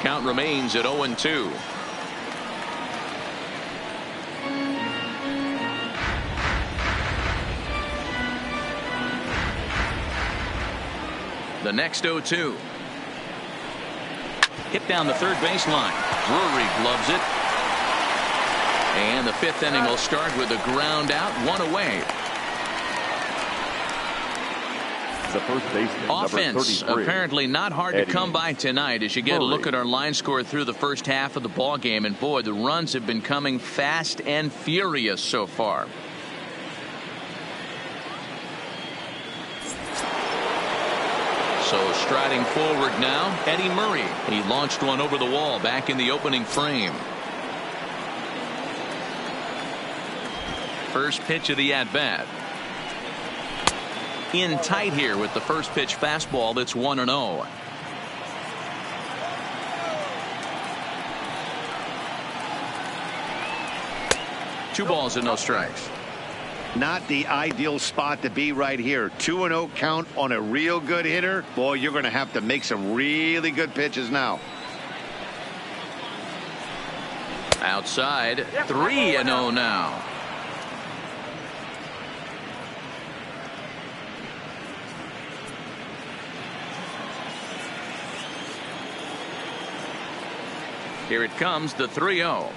Count remains at 0-2. The next 0-2. Hit down the third baseline. Drury gloves it. And the 5th inning will start with a ground out, 1 away. The first baseman, offense apparently not hard to come by tonight as you get a look at our line score through the first half of the ball game, and boy, the runs have been coming fast and furious so far. So striding forward now, Eddie Murray. He launched one over the wall back in the opening frame. First pitch of the at-bat. In tight here with the first pitch fastball that's 1-0. Two balls and no strikes. Not the ideal spot to be right here. 2-0 count on a real good hitter. Boy, you're going to have to make some really good pitches now. Outside, 3-0 now. Here it comes, the 3-0.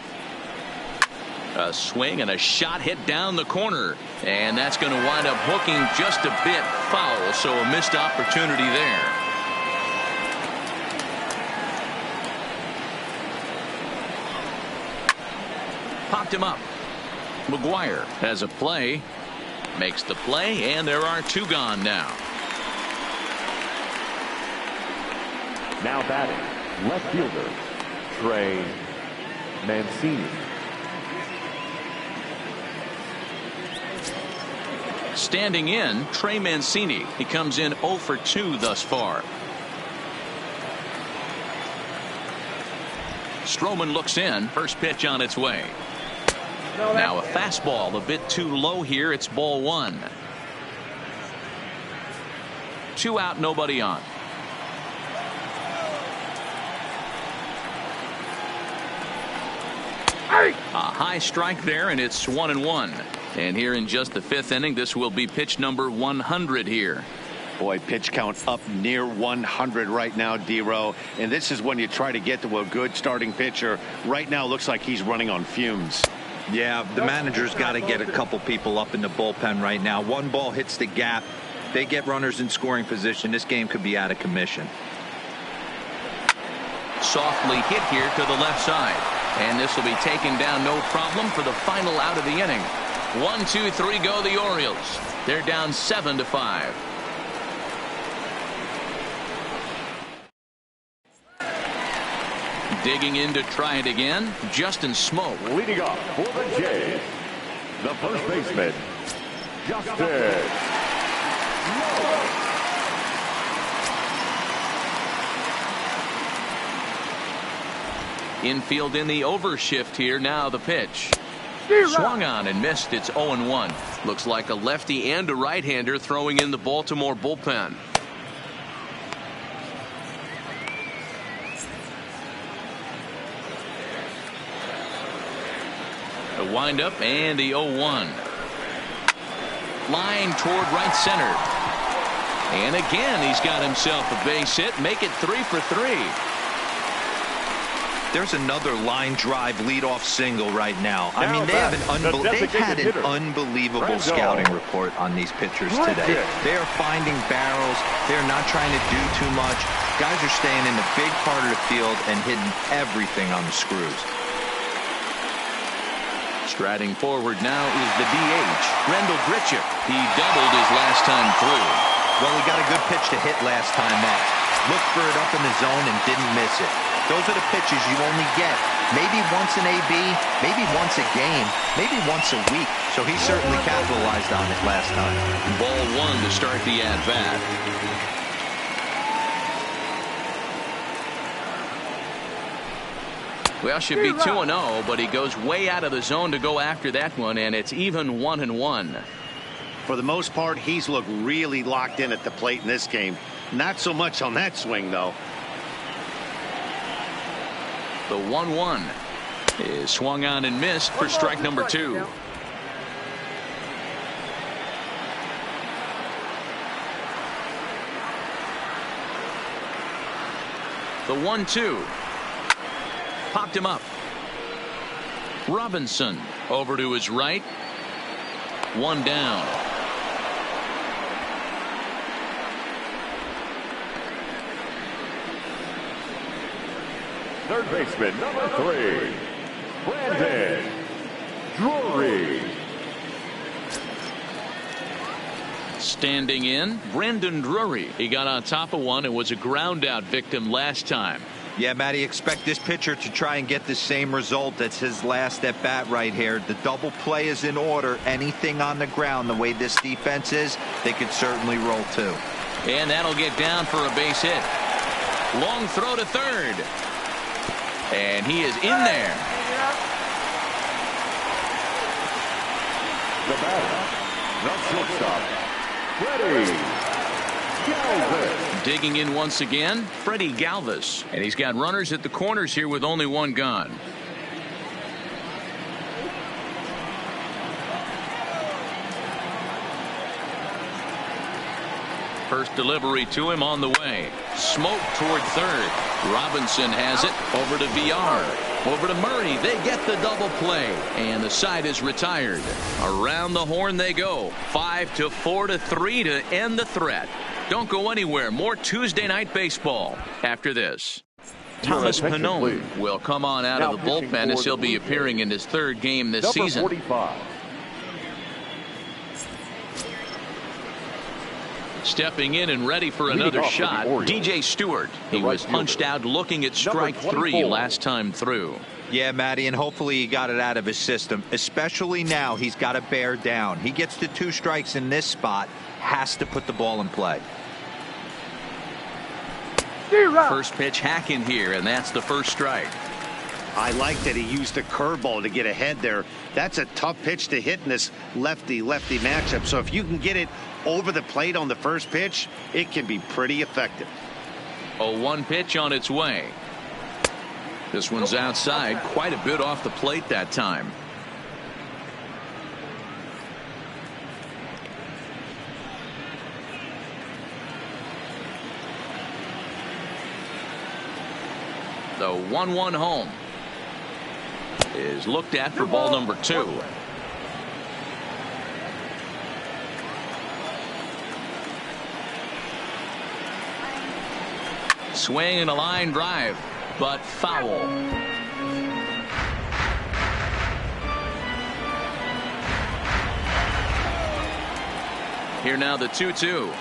A swing and a shot hit down the corner, and that's going to wind up hooking just a bit foul, so a missed opportunity there. Popped him up. McGuire has a play, makes the play, and there are 2 gone now. Now batting, left fielder Trey Mancini. Standing in, Trey Mancini. He comes in 0 for 2 thus far. Stroman looks in. First pitch on its way. Now a fastball a bit too low here. It's ball 1. 2 out, nobody on. A high strike there, and it's 1-1. And here in just the 5th inning, this will be pitch number 100 here. Boy, pitch count up near 100 right now, D-Row. And this is when you try to get to a good starting pitcher. Right now, looks like he's running on fumes. Yeah, the manager's got to get a couple people up in the bullpen right now. One ball hits the gap. They get runners in scoring position. This game could be out of commission. Softly hit here to the left side. And this will be taken down no problem for the final out of the inning. 1, 2, 3 go the Orioles. They're down 7-5. Digging in to try it again, Justin Smoke. Leading off for the Jays, the first baseman, Justin. Infield in the overshift here. Now the pitch. Swung on and missed. It's 0-1. Looks like a lefty and a right-hander throwing in the Baltimore bullpen. The windup and the 0-1. Line toward right center. And again, he's got himself a base hit. Make it 3 for 3. There's another line drive leadoff single right now. I mean, they've had an unbelievable scouting report on these pitchers today. They are finding barrels. They're not trying to do too much. Guys are staying in the big part of the field and hitting everything on the screws. Striding forward now is the DH, Rendell Grichuk. He doubled his last time through. Well, he got a good pitch to hit last time up. Looked for it up in the zone and didn't miss it. Those are the pitches you only get maybe once an AB, maybe once a game, maybe once a week. So he certainly capitalized on it last time. Ball 1 to start the at-bat. Well, should be 2-0, but he goes way out of the zone to go after that one, and it's even 1-1. For the most part, he's looked really locked in at the plate in this game. Not so much on that swing, though. The 1-1 is swung on and missed for strike number 2. The 1-2 popped him up. Robinson over to his right. 1 down. Third baseman, number 3, Brandon Drury. Standing in, Brandon Drury. He got on top of one and was a ground out victim last time. Yeah, Matty, expect this pitcher to try and get the same result. That's his last at bat right here. The double play is in order. Anything on the ground, the way this defense is, they could certainly roll too. And that'll get down for a base hit. Long throw to third. And he is in there. The batter, the shortstop, Freddie Galvis. Digging in once again, Freddie Galvis. And he's got runners at the corners here with only 1 gone. First delivery to him on the way. Smoke toward third. Robinson has it over to VR. Over to Murray. They get the double play. And the side is retired. Around the horn they go. 5-4-3 to end the threat. Don't go anywhere. More Tuesday night baseball after this. Thomas Pannone will come on out of the bullpen as he'll be appearing in his 3rd game this season. 45. Stepping in and ready for another shot, DJ Stewart. He was punched out looking at strike 3 last time through. Yeah, Matty, and hopefully he got it out of his system, especially now he's got to bear down. He gets to 2 strikes in this spot, has to put the ball in play. First pitch hacking here, and that's the first strike. I like that he used the curveball to get ahead there. That's a tough pitch to hit in this lefty-lefty matchup. So if you can get it over the plate on the first pitch, it can be pretty effective. A 1 pitch on its way. This one's outside, quite a bit off the plate that time. The 1-1 home is looked at for ball number 2. Swing and a line drive, but foul. Here now the 2-2.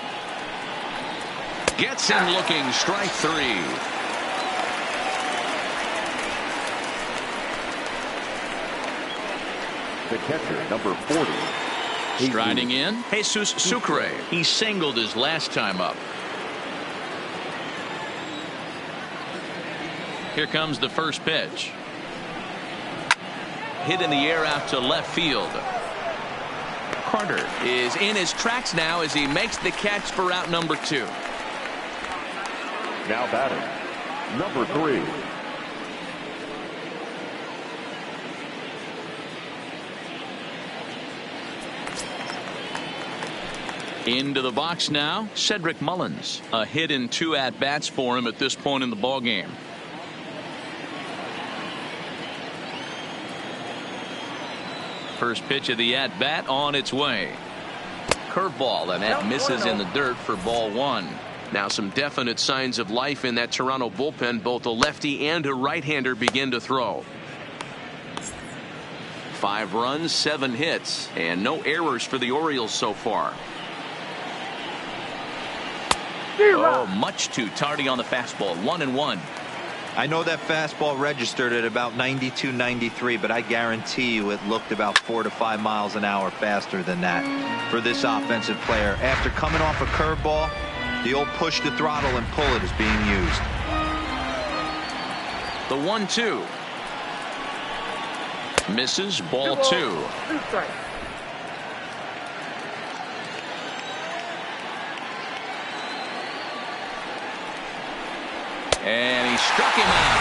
Gets him looking, strike 3. The catcher, number 40. Striding in, Jesus Sucre. He singled his last time up. Here comes the first pitch. Hit in the air out to left field. Carter is in his tracks now as he makes the catch for out number 2. Now batting, number 3. Into the box now, Cedric Mullins. A hit in 2 at-bats for him at this point in the ball game. First pitch of the at-bat on its way. Curveball, and that misses in the dirt for ball 1. Now some definite signs of life in that Toronto bullpen. Both a lefty and a right-hander begin to throw. 5 runs, 7 hits, and no errors for the Orioles so far. Oh, much too tardy on the fastball. 1-1. I know that fastball registered at about 92, 93, but I guarantee you it looked about 4 to 5 miles an hour faster than that for this offensive player. After coming off a curveball, the old push the throttle and pull it is being used. The 1-2. Misses, ball 2. And he struck him out.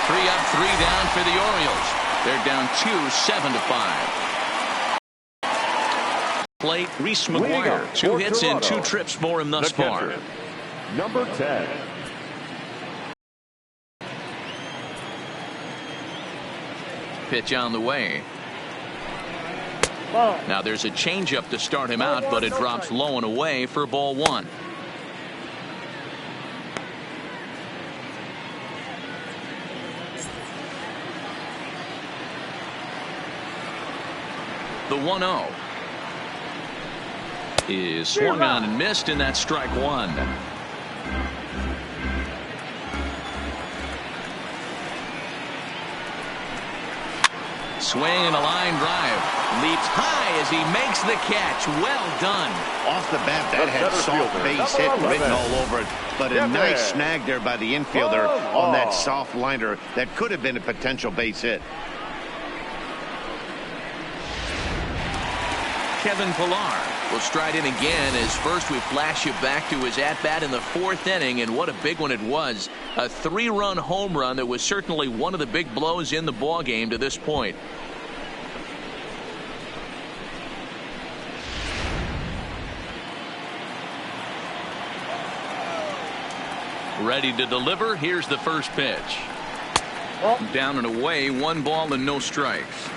3 up, 3 down for the Orioles. They're down 2, 7-5. Plate, Reese McGuire. 2 hits and 2 trips for him thus far. Number 10. Pitch on the way. Now there's a changeup to start him out, but it drops low and away for ball 1. The 1-0 is swung on and missed, and that's strike 1. Swing and a line drive. Leaps high as he makes the catch. Well done. Off the bat, that had soft base hit written all over it, but a nice snag there by the infielder on that soft liner that could have been a potential base hit. Kevin Pillar will stride in again, as first we flash you back to his at-bat in the 4th inning, and what a big one it was. A 3-run home run that was certainly one of the big blows in the ball game to this point. Ready to deliver. Here's the first pitch. Down and away, 1 ball and no strikes.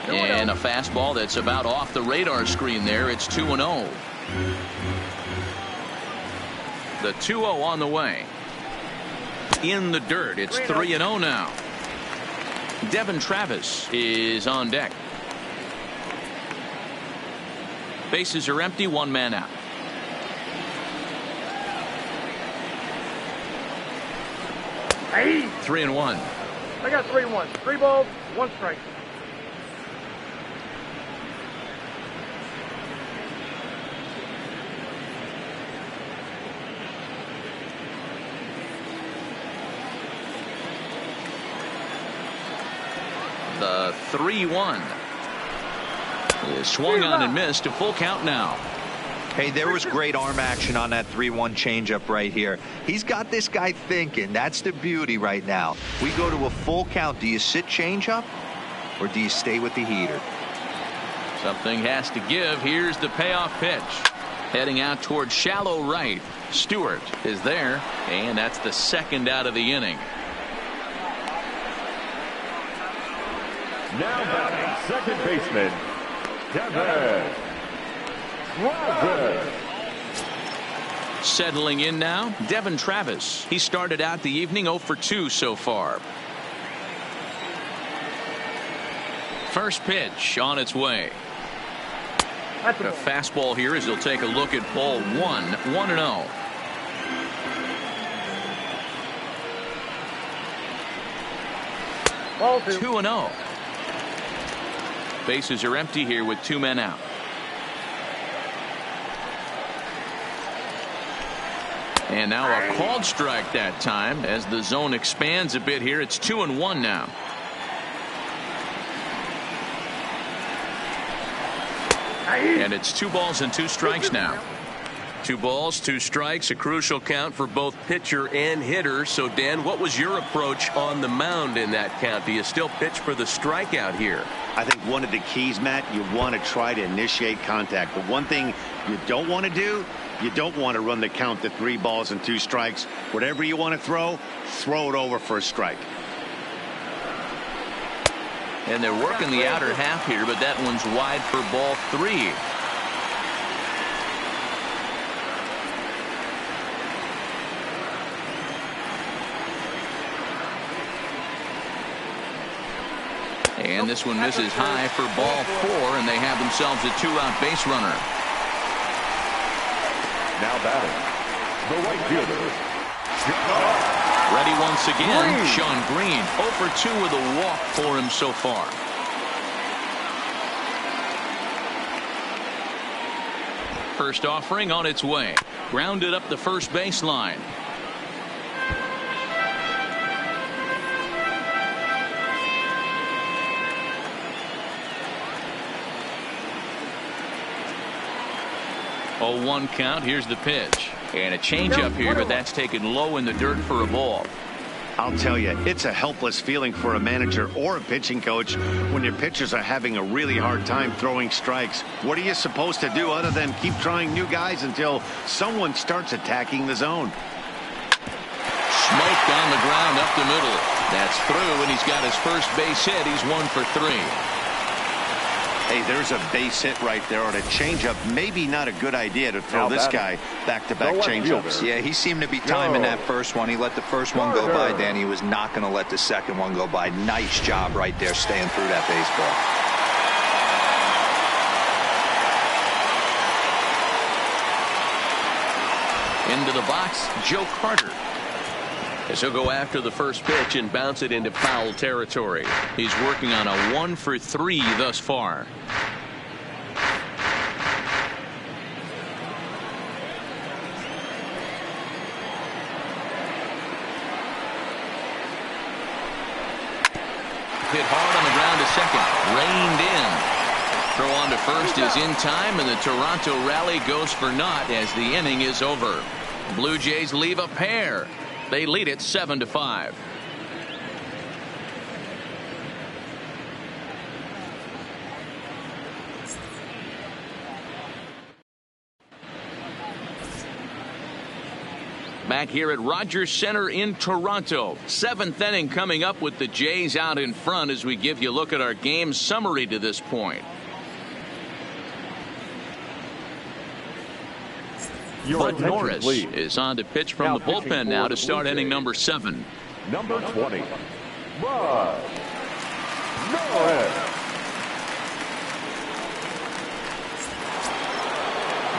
And a fastball that's about off the radar screen there. It's 2-0. The 2-0 on the way. In the dirt. It's 3-0 now. Devin Travis is on deck. Bases are empty, 1 man out. Hey. 3-1. I got 3-1. 3 balls, 1 strike. The 3-1. Is swung on and missed. A full count now. Hey, there was great arm action on that 3-1 changeup right here. He's got this guy thinking. That's the beauty right now. We go to a full count. Do you sit changeup or do you stay with the heater? Something has to give. Here's the payoff pitch. Heading out towards shallow right. Stewart is there, and that's the second out of the inning. Now batting second baseman, Devin. Settling in now, Devin Travis. He started out the evening 0 for 2 so far. First pitch on its way. A fastball here as he'll take a look at ball 1, 1-0. Ball 2-0. Bases are empty here with 2 men out. And now a called strike that time as the zone expands a bit here. It's 2-1 now. And it's 2 balls and 2 strikes now. 2 balls, 2 strikes, a crucial count for both pitcher and hitter. So, Dan, what was your approach on the mound in that count? Do you still pitch for the strikeout here? I think one of the keys, Matt, you want to try to initiate contact. The one thing you don't want to do, you don't want to run the count to 3 balls and 2 strikes. Whatever you want to throw it over for a strike. And they're working the outer half here, but that one's wide for ball 3. And this one misses high for ball 4, and they have themselves a 2-out base runner. Now batting, the right fielder. Ready once again, Sean Green. 0 for 2 with a walk for him so far. First offering on its way. Grounded up the first baseline. Oh, 1 count. Here's the pitch. And a changeup here, but that's taken low in the dirt for a ball. I'll tell you, it's a helpless feeling for a manager or a pitching coach when your pitchers are having a really hard time throwing strikes. What are you supposed to do other than keep trying new guys until someone starts attacking the zone? Smoked on the ground up the middle. That's through, and he's got his first base hit. He's 1 for 3. Hey, there's a base hit right there on a changeup. Maybe not a good idea to throw this guy back-to-back changeups. Yeah, he seemed to be timing that first one. He let the first one go by, Dan. He was not going to let the second one go by. Nice job right there staying through that baseball. Into the box, Joe Carter. As he'll go after the first pitch and bounce it into foul territory. He's working on a 1 for 3 thus far. Hit hard on the ground to second. Reined in. Throw on to first is in time, and the Toronto rally goes for naught as the inning is over. Blue Jays leave a pair. They lead it 7-5. Back here at Rogers Center in Toronto. 7th inning coming up with the Jays out in front as we give you a look at our game summary to this point. Bud Norris is on to pitch from the bullpen now to start inning number 7. Number 20, Bud Norris.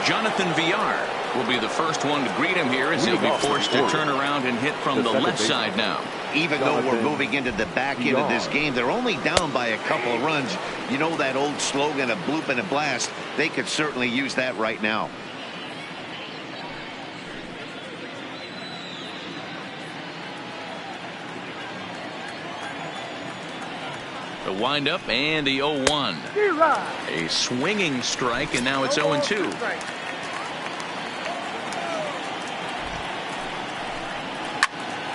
Jonathan Villar will be the first one to greet him here as he'll be forced to turn around and hit from the left side now. Even though we're moving into the back end of this game, they're only down by a couple of runs. You know that old slogan, a bloop and a blast. They could certainly use that right now. The windup and the 0-1. A swinging strike, and now it's 0-2.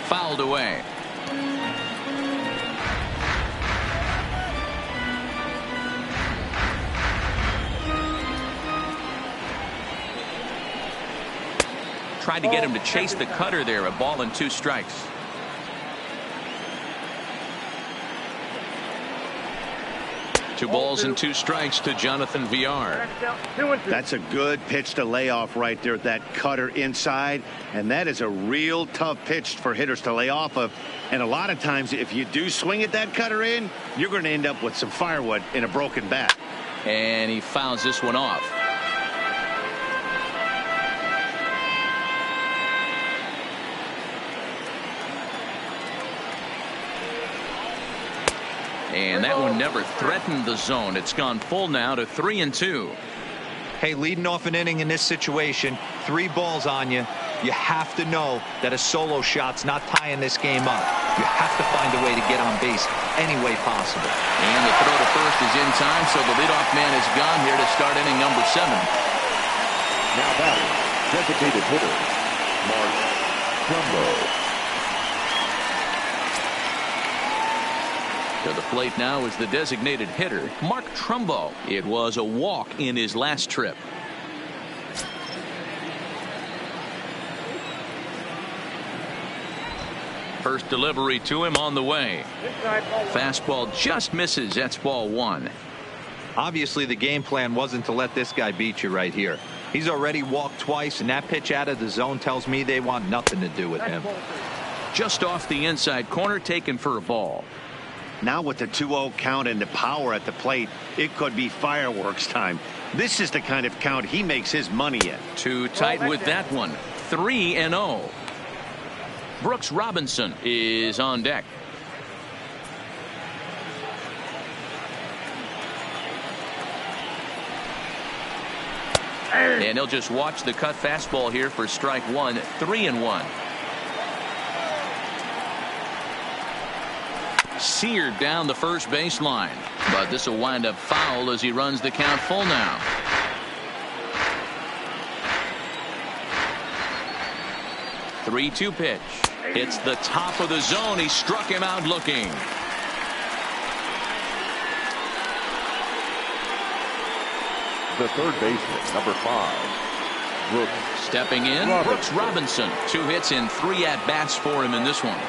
Fouled away. Tried to get him to chase the cutter there. A ball and 2 strikes. Two balls and 2 strikes to Jonathan Villar. That's a good pitch to lay off right there. That cutter inside. And that is a real tough pitch for hitters to lay off of. And a lot of times if you do swing at that cutter in, you're going to end up with some firewood in a broken bat. And he fouls this one off. And that one never threatened the zone. It's gone full now to 3-2. Hey, leading off an inning in this situation, 3 balls on you. You have to know that a solo shot's not tying this game up. You have to find a way to get on base any way possible. And the throw to first is in time, so the leadoff man is gone here to start inning number 7. Now batting, designated hitter, Mark Trumbo. To the plate now is the designated hitter, Mark Trumbo. It was a walk in his last trip. First delivery to him on the way. Fastball just misses. That's ball 1. Obviously, the game plan wasn't to let this guy beat you right here. He's already walked twice, and that pitch out of the zone tells me they want nothing to do with him. Just off the inside corner, taken for a ball. Now with the 2-0 count and the power at the plate, it could be fireworks time. This is the kind of count he makes his money in. Too tight with that one. 3-0. Brooks Robinson is on deck. And he'll just watch the cut fastball here for strike 1. 3-1. Seared down the first baseline, but this will wind up foul as he runs the count full now. The 3-2 pitch. Hits the top of the zone. He struck him out looking. The third baseman, number 5, Brooks. Stepping in, Brooks Robinson. 2 hits and 3 at-bats for him in this one.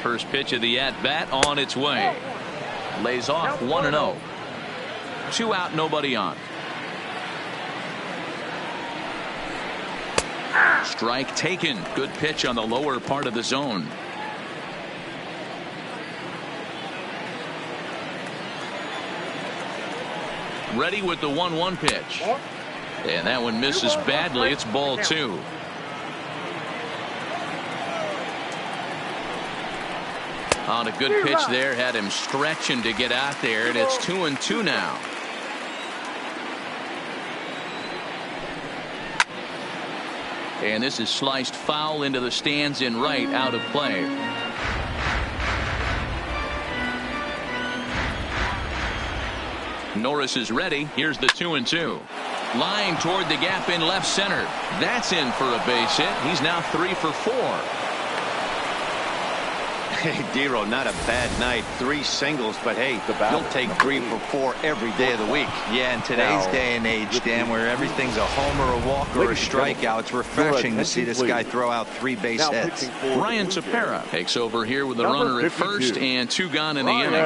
First pitch of the at-bat on its way. Lays off 1-0. 2 out, nobody on. Strike taken. Good pitch on the lower part of the zone. Ready with the 1-1 pitch. And that one misses badly. It's ball 2. On a good pitch there, had him stretching to get out there, and it's 2-2 now. And this is sliced foul into the stands in right, out of play. Norris is ready. Here's the 2-2. Line toward the gap in left center. That's in for a base hit. He's now 3 for 4. Hey, Dero, not a bad night. 3 singles, but hey, you'll take 3 for 4 every day of the week. Yeah, in today's day and age, Dan, where everything's a homer, a walk, or a strikeout, it's refreshing to see this guy throw out 3 base hits. Ryan Tepera takes over here with a runner at first and 2 gone in the inning.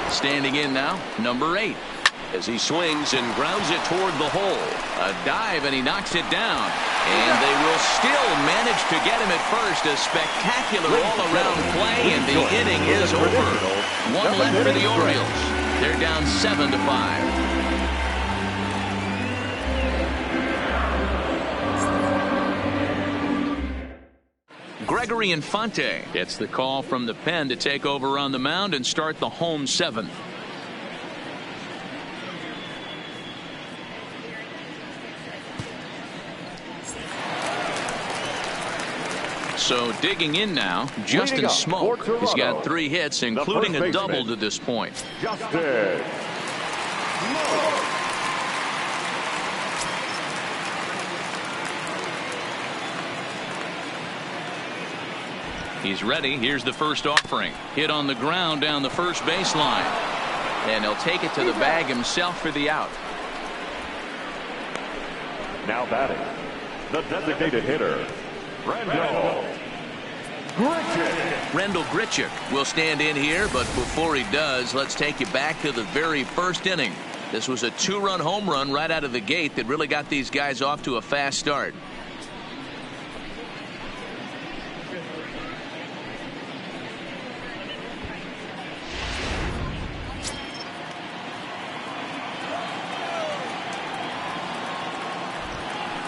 Standing in now, number 8. As he swings and grounds it toward the hole. A dive, and he knocks it down. And they will still manage to get him at first. A spectacular all-around play, and the inning is over. 1 left for the Orioles. They're down 7-5. Gregory Infante gets the call from the pen to take over on the mound and start the home seventh. So digging in now, Justin Smoke. He's got 3 hits, including a double to this point. Justin. He's ready. Here's the first offering. Hit on the ground down the first baseline. And he'll take it to the bag himself for the out. Now batting, the designated hitter, Rendell Grichuk. Rendell Grichuk will stand in here, but before he does, let's take you back to the very first inning. This was a 2-run home run right out of the gate that really got these guys off to a fast start.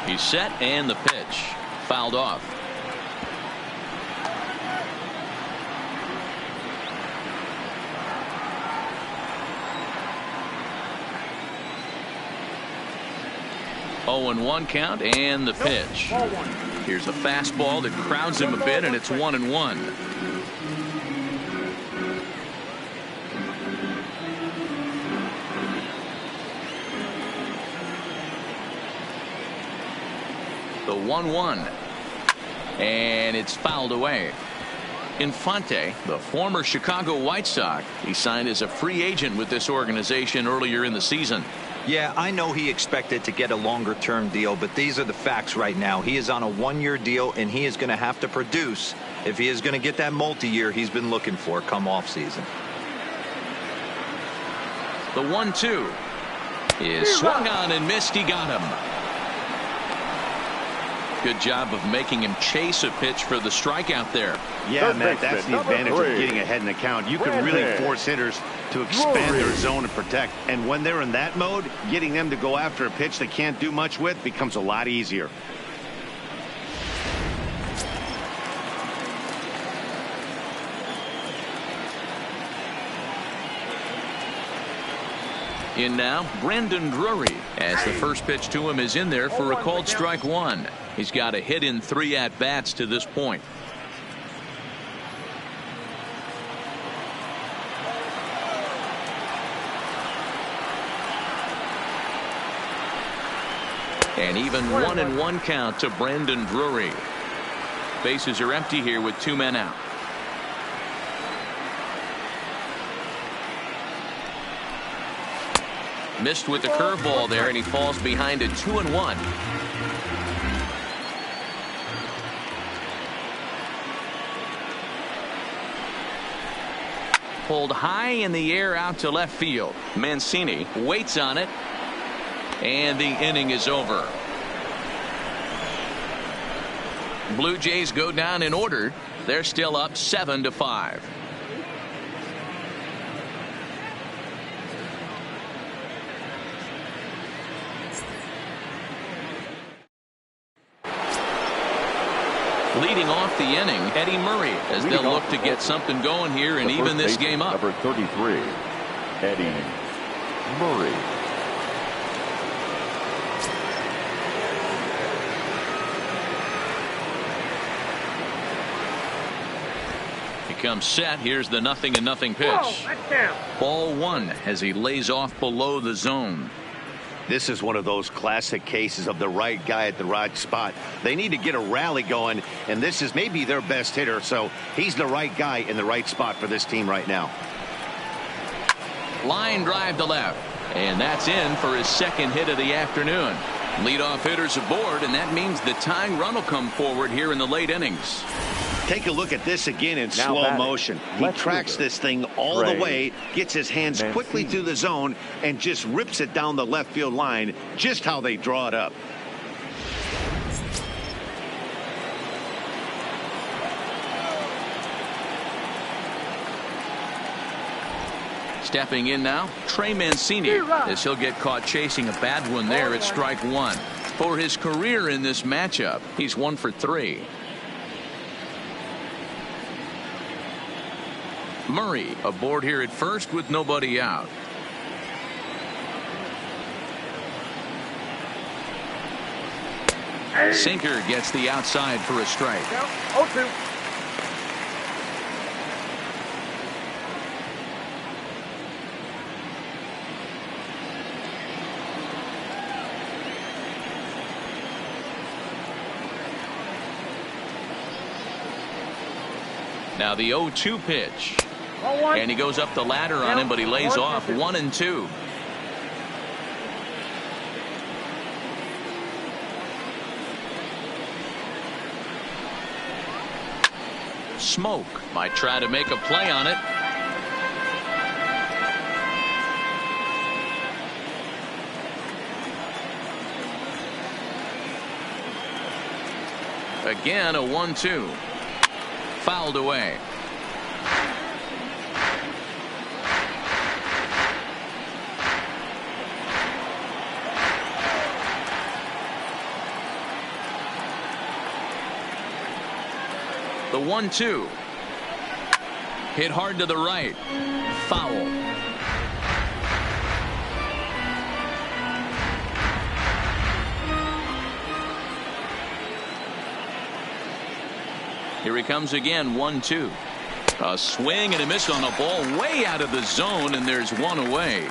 He's set, and the pitch fouled off. Oh, and 1 count, and the pitch. Here's a fastball that crowds him a bit, and it's 1-1. The 1-1, and it's fouled away. Infante, the former Chicago White Sox, he signed as a free agent with this organization earlier in the season. Yeah, I know he expected to get a longer-term deal, but these are the facts right now. He is on a 1-year deal, and he is going to have to produce if he is going to get that multi-year he's been looking for come off season. The 1-2 is swung on and missed. He got him. Good job of making him chase a pitch for the strikeout there. Yeah, Matt, that's the advantage of getting ahead in the count. You can really force hitters to expand their zone and protect. And when they're in that mode, getting them to go after a pitch they can't do much with becomes a lot easier. In now, Brandon Drury, as the first pitch to him is in there for a called strike 1. He's got a hit in 3 at-bats to this point. And even 1-1 count to Brandon Drury. Bases are empty here with 2 men out. Missed with the curveball there, and he falls behind at 2-1. Pulled high in the air out to left field. Mancini waits on it, and the inning is over. Blue Jays go down in order. They're still up 7-5. Leading off the inning, Eddie Murray, as they'll look to get something going here and even this game up. Number 33, Eddie Murray. He comes set. Here's the 0-0 pitch. Ball 1 as he lays off below the zone. This is one of those classic cases of the right guy at the right spot. They need to get a rally going, and this is maybe their best hitter, so he's the right guy in the right spot for this team right now. Line drive to left, and that's in for his second hit of the afternoon. Leadoff hitters aboard, and that means the tying run will come forward here in the late innings. Take a look at this again in slow motion. He tracks this thing all the way, gets his hands quickly through the zone, and just rips it down the left field line, just how they draw it up. Stepping in now, Trey Mancini, as he'll get caught chasing a bad one there at strike 1. For his career in this matchup, he's 1 for 3. Murray aboard here at first with nobody out. Sinker gets the outside for a strike. 0-2. Now the 0-2 pitch. 1-1. And he goes up the ladder on him, but he lays off 1-2. Smoke might try to make a play on it. Again, a 1-2. Fouled away. The 1-2. Hit hard to the right. Foul. Here he comes again. 1-2. A swing and a miss on the ball way out of the zone, and there's one away.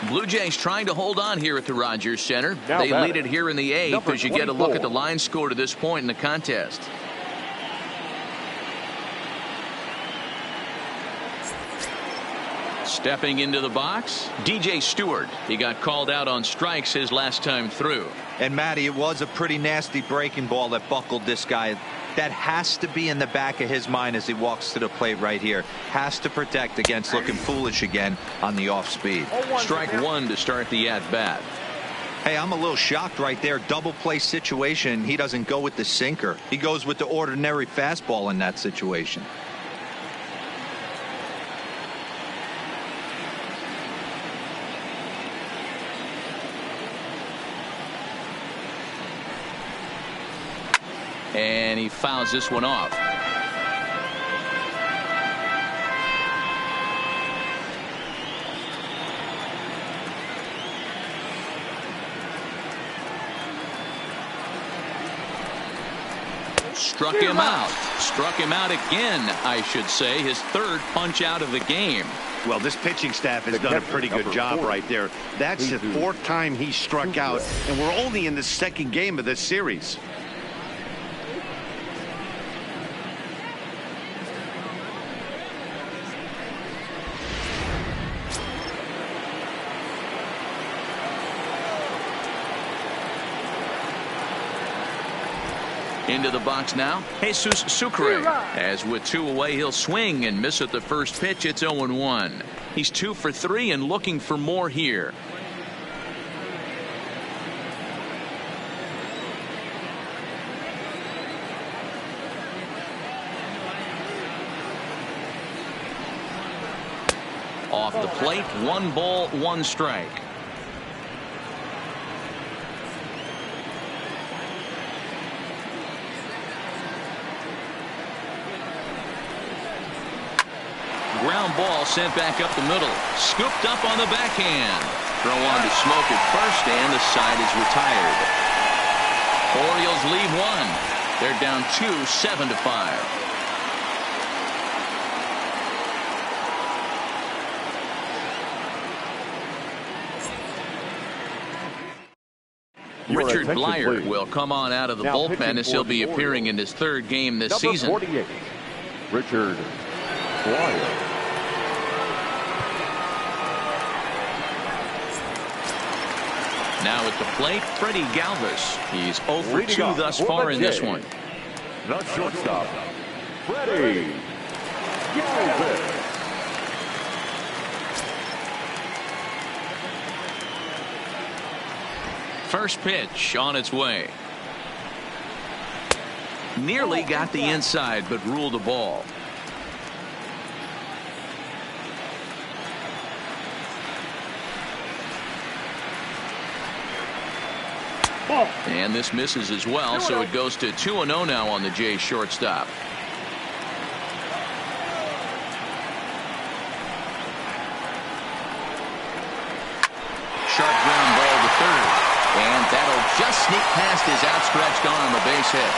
Blue Jays trying to hold on here at the Rogers Center. They lead it here in the 8th as you get a look at the line score to this point in the contest. Stepping into the box, DJ Stewart. He got called out on strikes his last time through. And Matty, it was a pretty nasty breaking ball that buckled this guy. That has to be in the back of his mind as he walks to the plate right here. Has to protect against looking foolish again on the off speed. Strike one to start the at bat. Hey, I'm a little shocked right there. Double play situation. He doesn't go with the sinker. He goes with the ordinary fastball in that situation. And he fouls this one off. Struck him out. Struck him out again, I should say. His third punch out of the game. Well, this pitching staff has done a pretty good job right there. That's the 4th time he struck out, and we're only in the 2nd game of this series. Into the box now, Jesus Sucre. As with 2 away, he'll swing and miss at the first pitch. It's 0-1. He's 2 for 3 and looking for more here. Off the plate, 1 ball, 1 strike. Ground ball sent back up the middle. Scooped up on the backhand. Throw on to Smoke at first, and the side is retired. Orioles lead 1. They're down 2, 7-5. Richard Blyer will come on out of the bullpen as he'll be appearing in his 3rd game this season. 48, Richard Blyer. Now at the plate, Freddie Galvis. He's 0 for 2 thus far in this one. The shortstop, Freddie Galvis. First pitch on its way. Nearly got the inside, but ruled the ball. And this misses as well, so it goes to 2-0 now on the Jays shortstop. just sneaked past his outstretched arm, a base hit.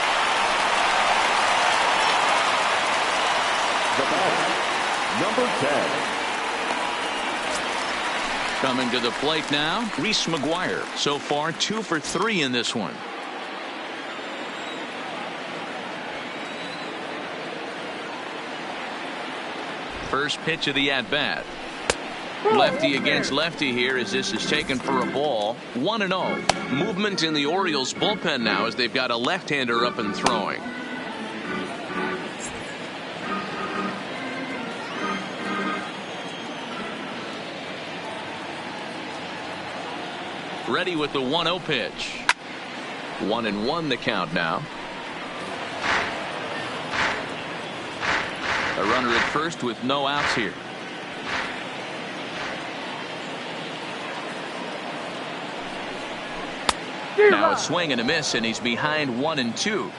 The batter, number 10. Coming to the plate now, Reese McGuire. So far, 2 for 3 in this one. First pitch of the at-bat. Lefty against lefty here as this is taken for a ball. 1-0. Movement in the Orioles bullpen now as they've got a left-hander up and throwing. Ready with the 1-0 pitch. 1-1 the count now. A runner at first with no outs here. Now a swing and a miss, and he's behind 1-2.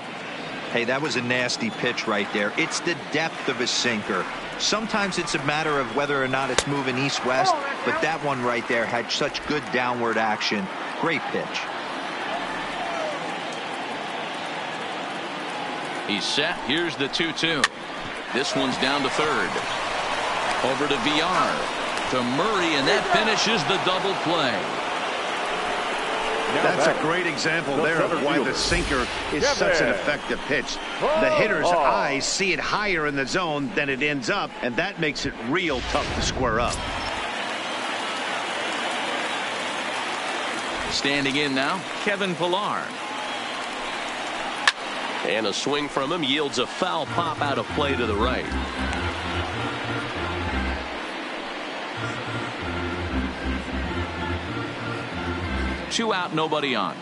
Hey, that was a nasty pitch right there. It's the depth of a sinker. Sometimes it's a matter of whether or not it's moving east-west, but that one right there had such good downward action. Great pitch. He's set. Here's the 2-2. This one's down to third. Over to VR. To Murray, and that finishes the double play. That's a great example there of why the sinker is such an effective pitch. The hitter's eyes see it higher in the zone than it ends up, and that makes it real tough to square up. Standing in now, Kevin Pillar. And a swing from him yields a foul pop out of play to the right. Two out, nobody on.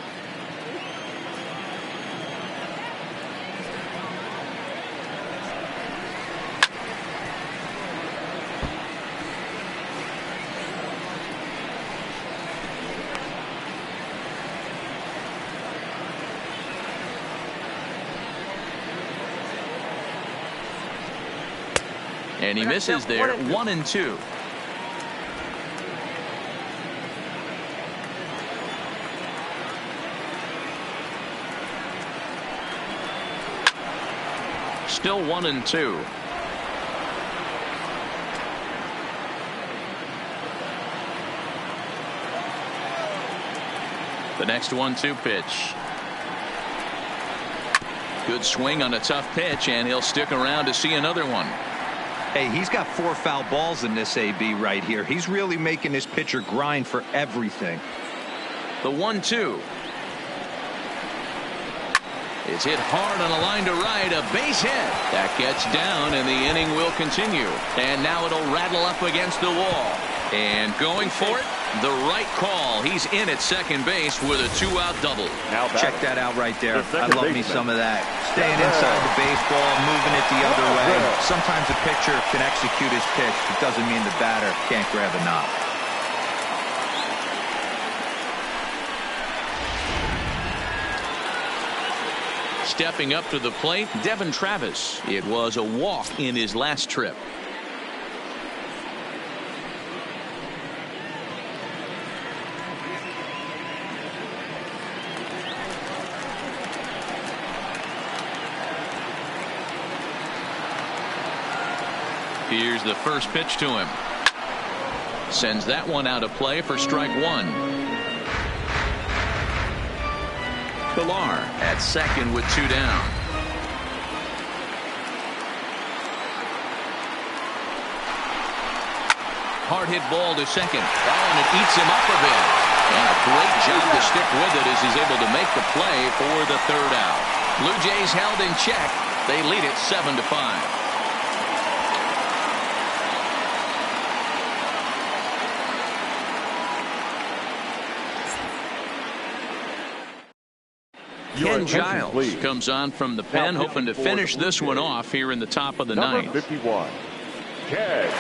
And he misses there. 1-2. Still 1-2. The next 1-2 pitch. Good swing on a tough pitch, and he'll stick around to see another one. Hey, he's got 4 foul balls in this AB right here. He's really making his pitcher grind for everything. The 1-2. It's hit hard on a line to right, a base hit. That gets down, and the inning will continue. And now it'll rattle up against the wall. And going for it, the right call. He's in at second base with a 2-out double. Check that out right there. I love me some of that. Staying inside the baseball, moving it the other way. Sometimes a pitcher can execute his pitch. It doesn't mean the batter can't grab a knob. Stepping up to the plate, Devin Travis. It was a walk in his last trip. Here's the first pitch to him. Sends that one out of play for strike one. Pillar at second with 2 down. Hard hit ball to second. And it eats him up a bit. And a great job to stick with it as he's able to make the play for the 3rd out. Blue Jays held in check. They lead it 7-5. Ken Giles comes on from the pen, hoping to finish this one off here in the top of the ninth. 51. Ken.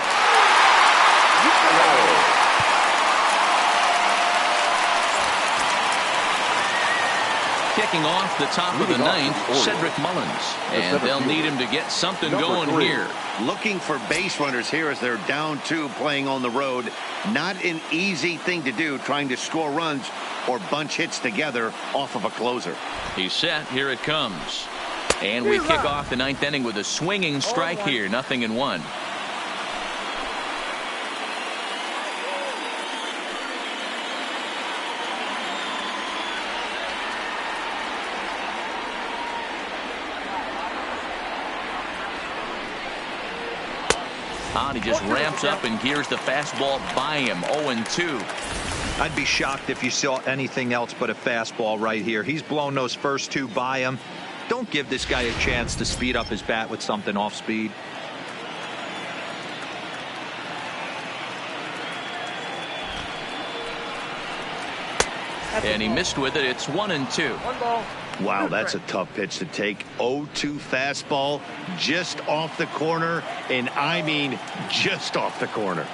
Kicking off the top of the ninth, Cedric Mullins. And they'll need him to get something going here. Looking for base runners here as they're down 2 playing on the road. Not an easy thing to do, trying to score runs or bunch hits together off of a closer. He's set. Here it comes. And we kick off the ninth inning with a swinging strike here. 0-1. He just ramps up and gears the fastball by him. 0-2. I'd be shocked if you saw anything else but a fastball right here. He's blown those first 2 by him. Don't give this guy a chance to speed up his bat with something off speed. And he missed with it. It's 1-2. Wow, that's a tough pitch to take. 0-2 fastball just off the corner, and I mean just off the corner.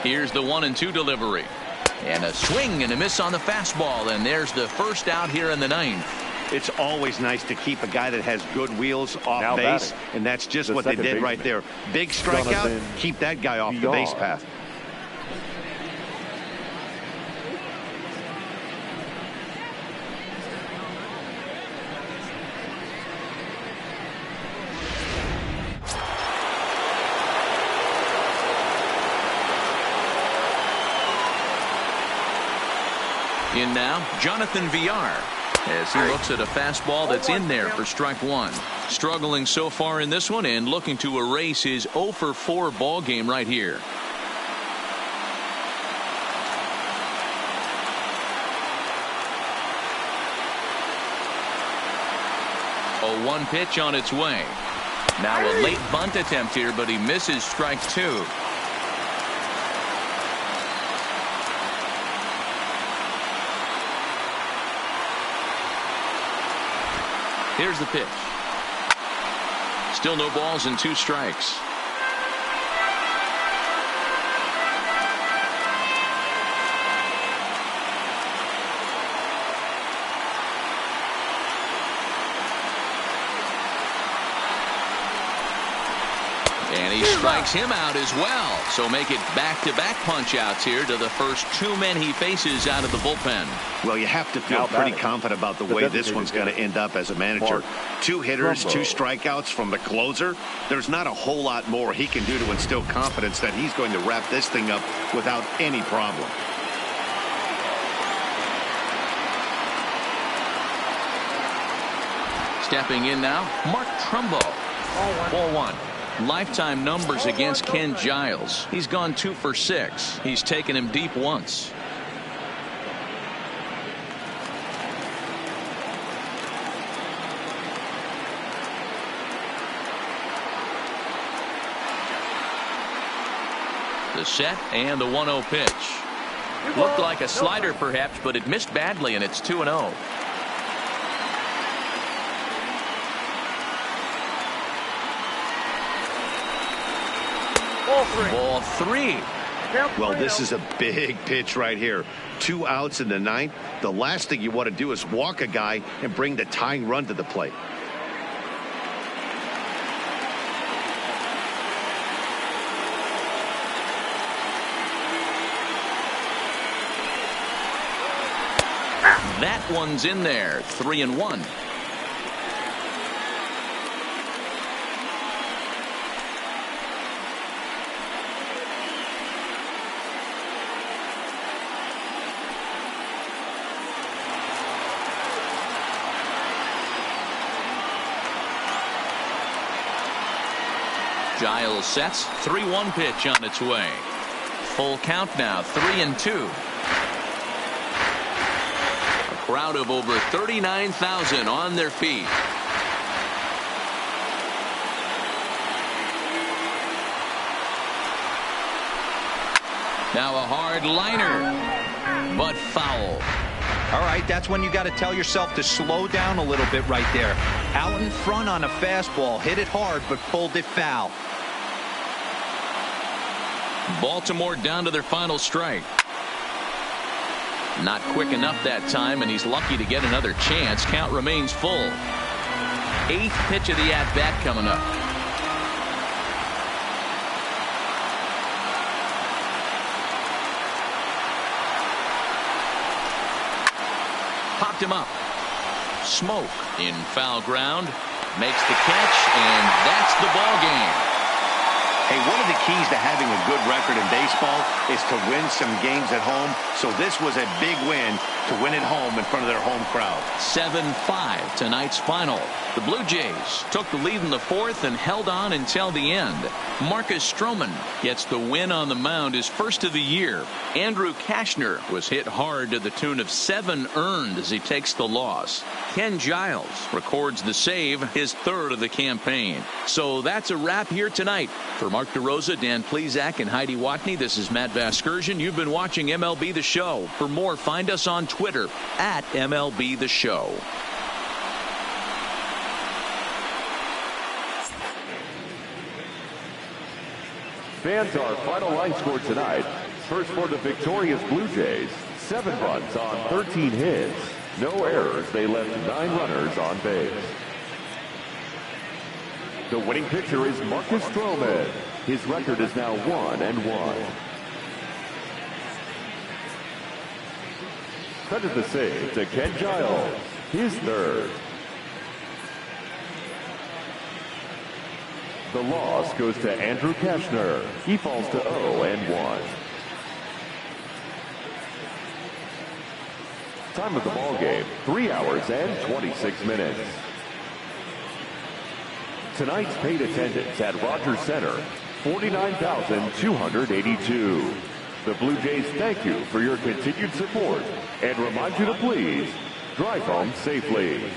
Here's the 1-2 delivery. And a swing and a miss on the fastball, and there's the first out here in the ninth. It's always nice to keep a guy that has good wheels off base, and that's just what they did right there. Big strikeout, keep that guy off the base path. In now, Jonathan Villar, as he looks at a fastball that's in there for strike 1. Struggling so far in this one and looking to erase his 0-for-4 ball game right here. A 1 pitch on its way. Now a late bunt attempt here, but he misses strike 2. Here's the pitch. Still no balls and 2 strikes. And he strikes him out as well. So make it back-to-back punch-outs here to the first 2 men he faces out of the bullpen. Well, you have to feel pretty confident about the way this one's going to end up as a manager. 2 hitters, 2 strikeouts from the closer. There's not a whole lot more he can do to instill confidence that he's going to wrap this thing up without any problem. Stepping in now, Mark Trumbo. Ball 1. Lifetime numbers against Ken Giles. He's gone 2 for 6. He's taken him deep once. The set and the 1-0 pitch. Looked like a slider perhaps, but it missed badly, and it's 2-0. Ball 3. Well, this is a big pitch right here. 2 outs in the ninth. The last thing you want to do is walk a guy and bring the tying run to the plate. That one's in there. 3-1. Giles sets. 3-1 pitch on its way. Full count now. 3-2. A crowd of over 39,000 on their feet. Now a hard liner, but foul. All right, that's when you got to tell yourself to slow down a little bit right there. Out in front on a fastball, hit it hard, but pulled it foul. Baltimore down to their final strike. Not quick enough that time, and he's lucky to get another chance. Count remains full. 8th pitch of the at-bat coming up. Popped him up. Smoke in foul ground. Makes the catch, and that's the ball game. Hey, one of the keys to having a good record in baseball is to win some games at home. So this was a big win to win at home in front of their home crowd. 7-5 tonight's final. The Blue Jays took the lead in the 4th and held on until the end. Marcus Stroman gets the win on the mound, his first of the year. Andrew Kashner was hit hard to the tune of 7 earned as he takes the loss. Ken Giles records the save, his 3rd of the campaign. So that's a wrap here tonight. For Mark DeRosa, Dan Plesac, and Heidi Watney, this is Matt Vasgersian. You've been watching MLB The Show. For more, find us on Twitter at MLB The Show. Fans, our final line score tonight. First for the victorious Blue Jays, 7 runs on 13 hits. No errors. They left 9 runners on base. The winning pitcher is Marcus Stroman. His record is now 1-1. Credit the save to Ken Giles, his 3rd. The loss goes to Andrew Kashner. He falls to 0-1. Time of the ball game, 3 hours and 26 minutes. Tonight's paid attendance at Rogers Center, 49,282. The Blue Jays thank you for your continued support and remind you to please drive home safely.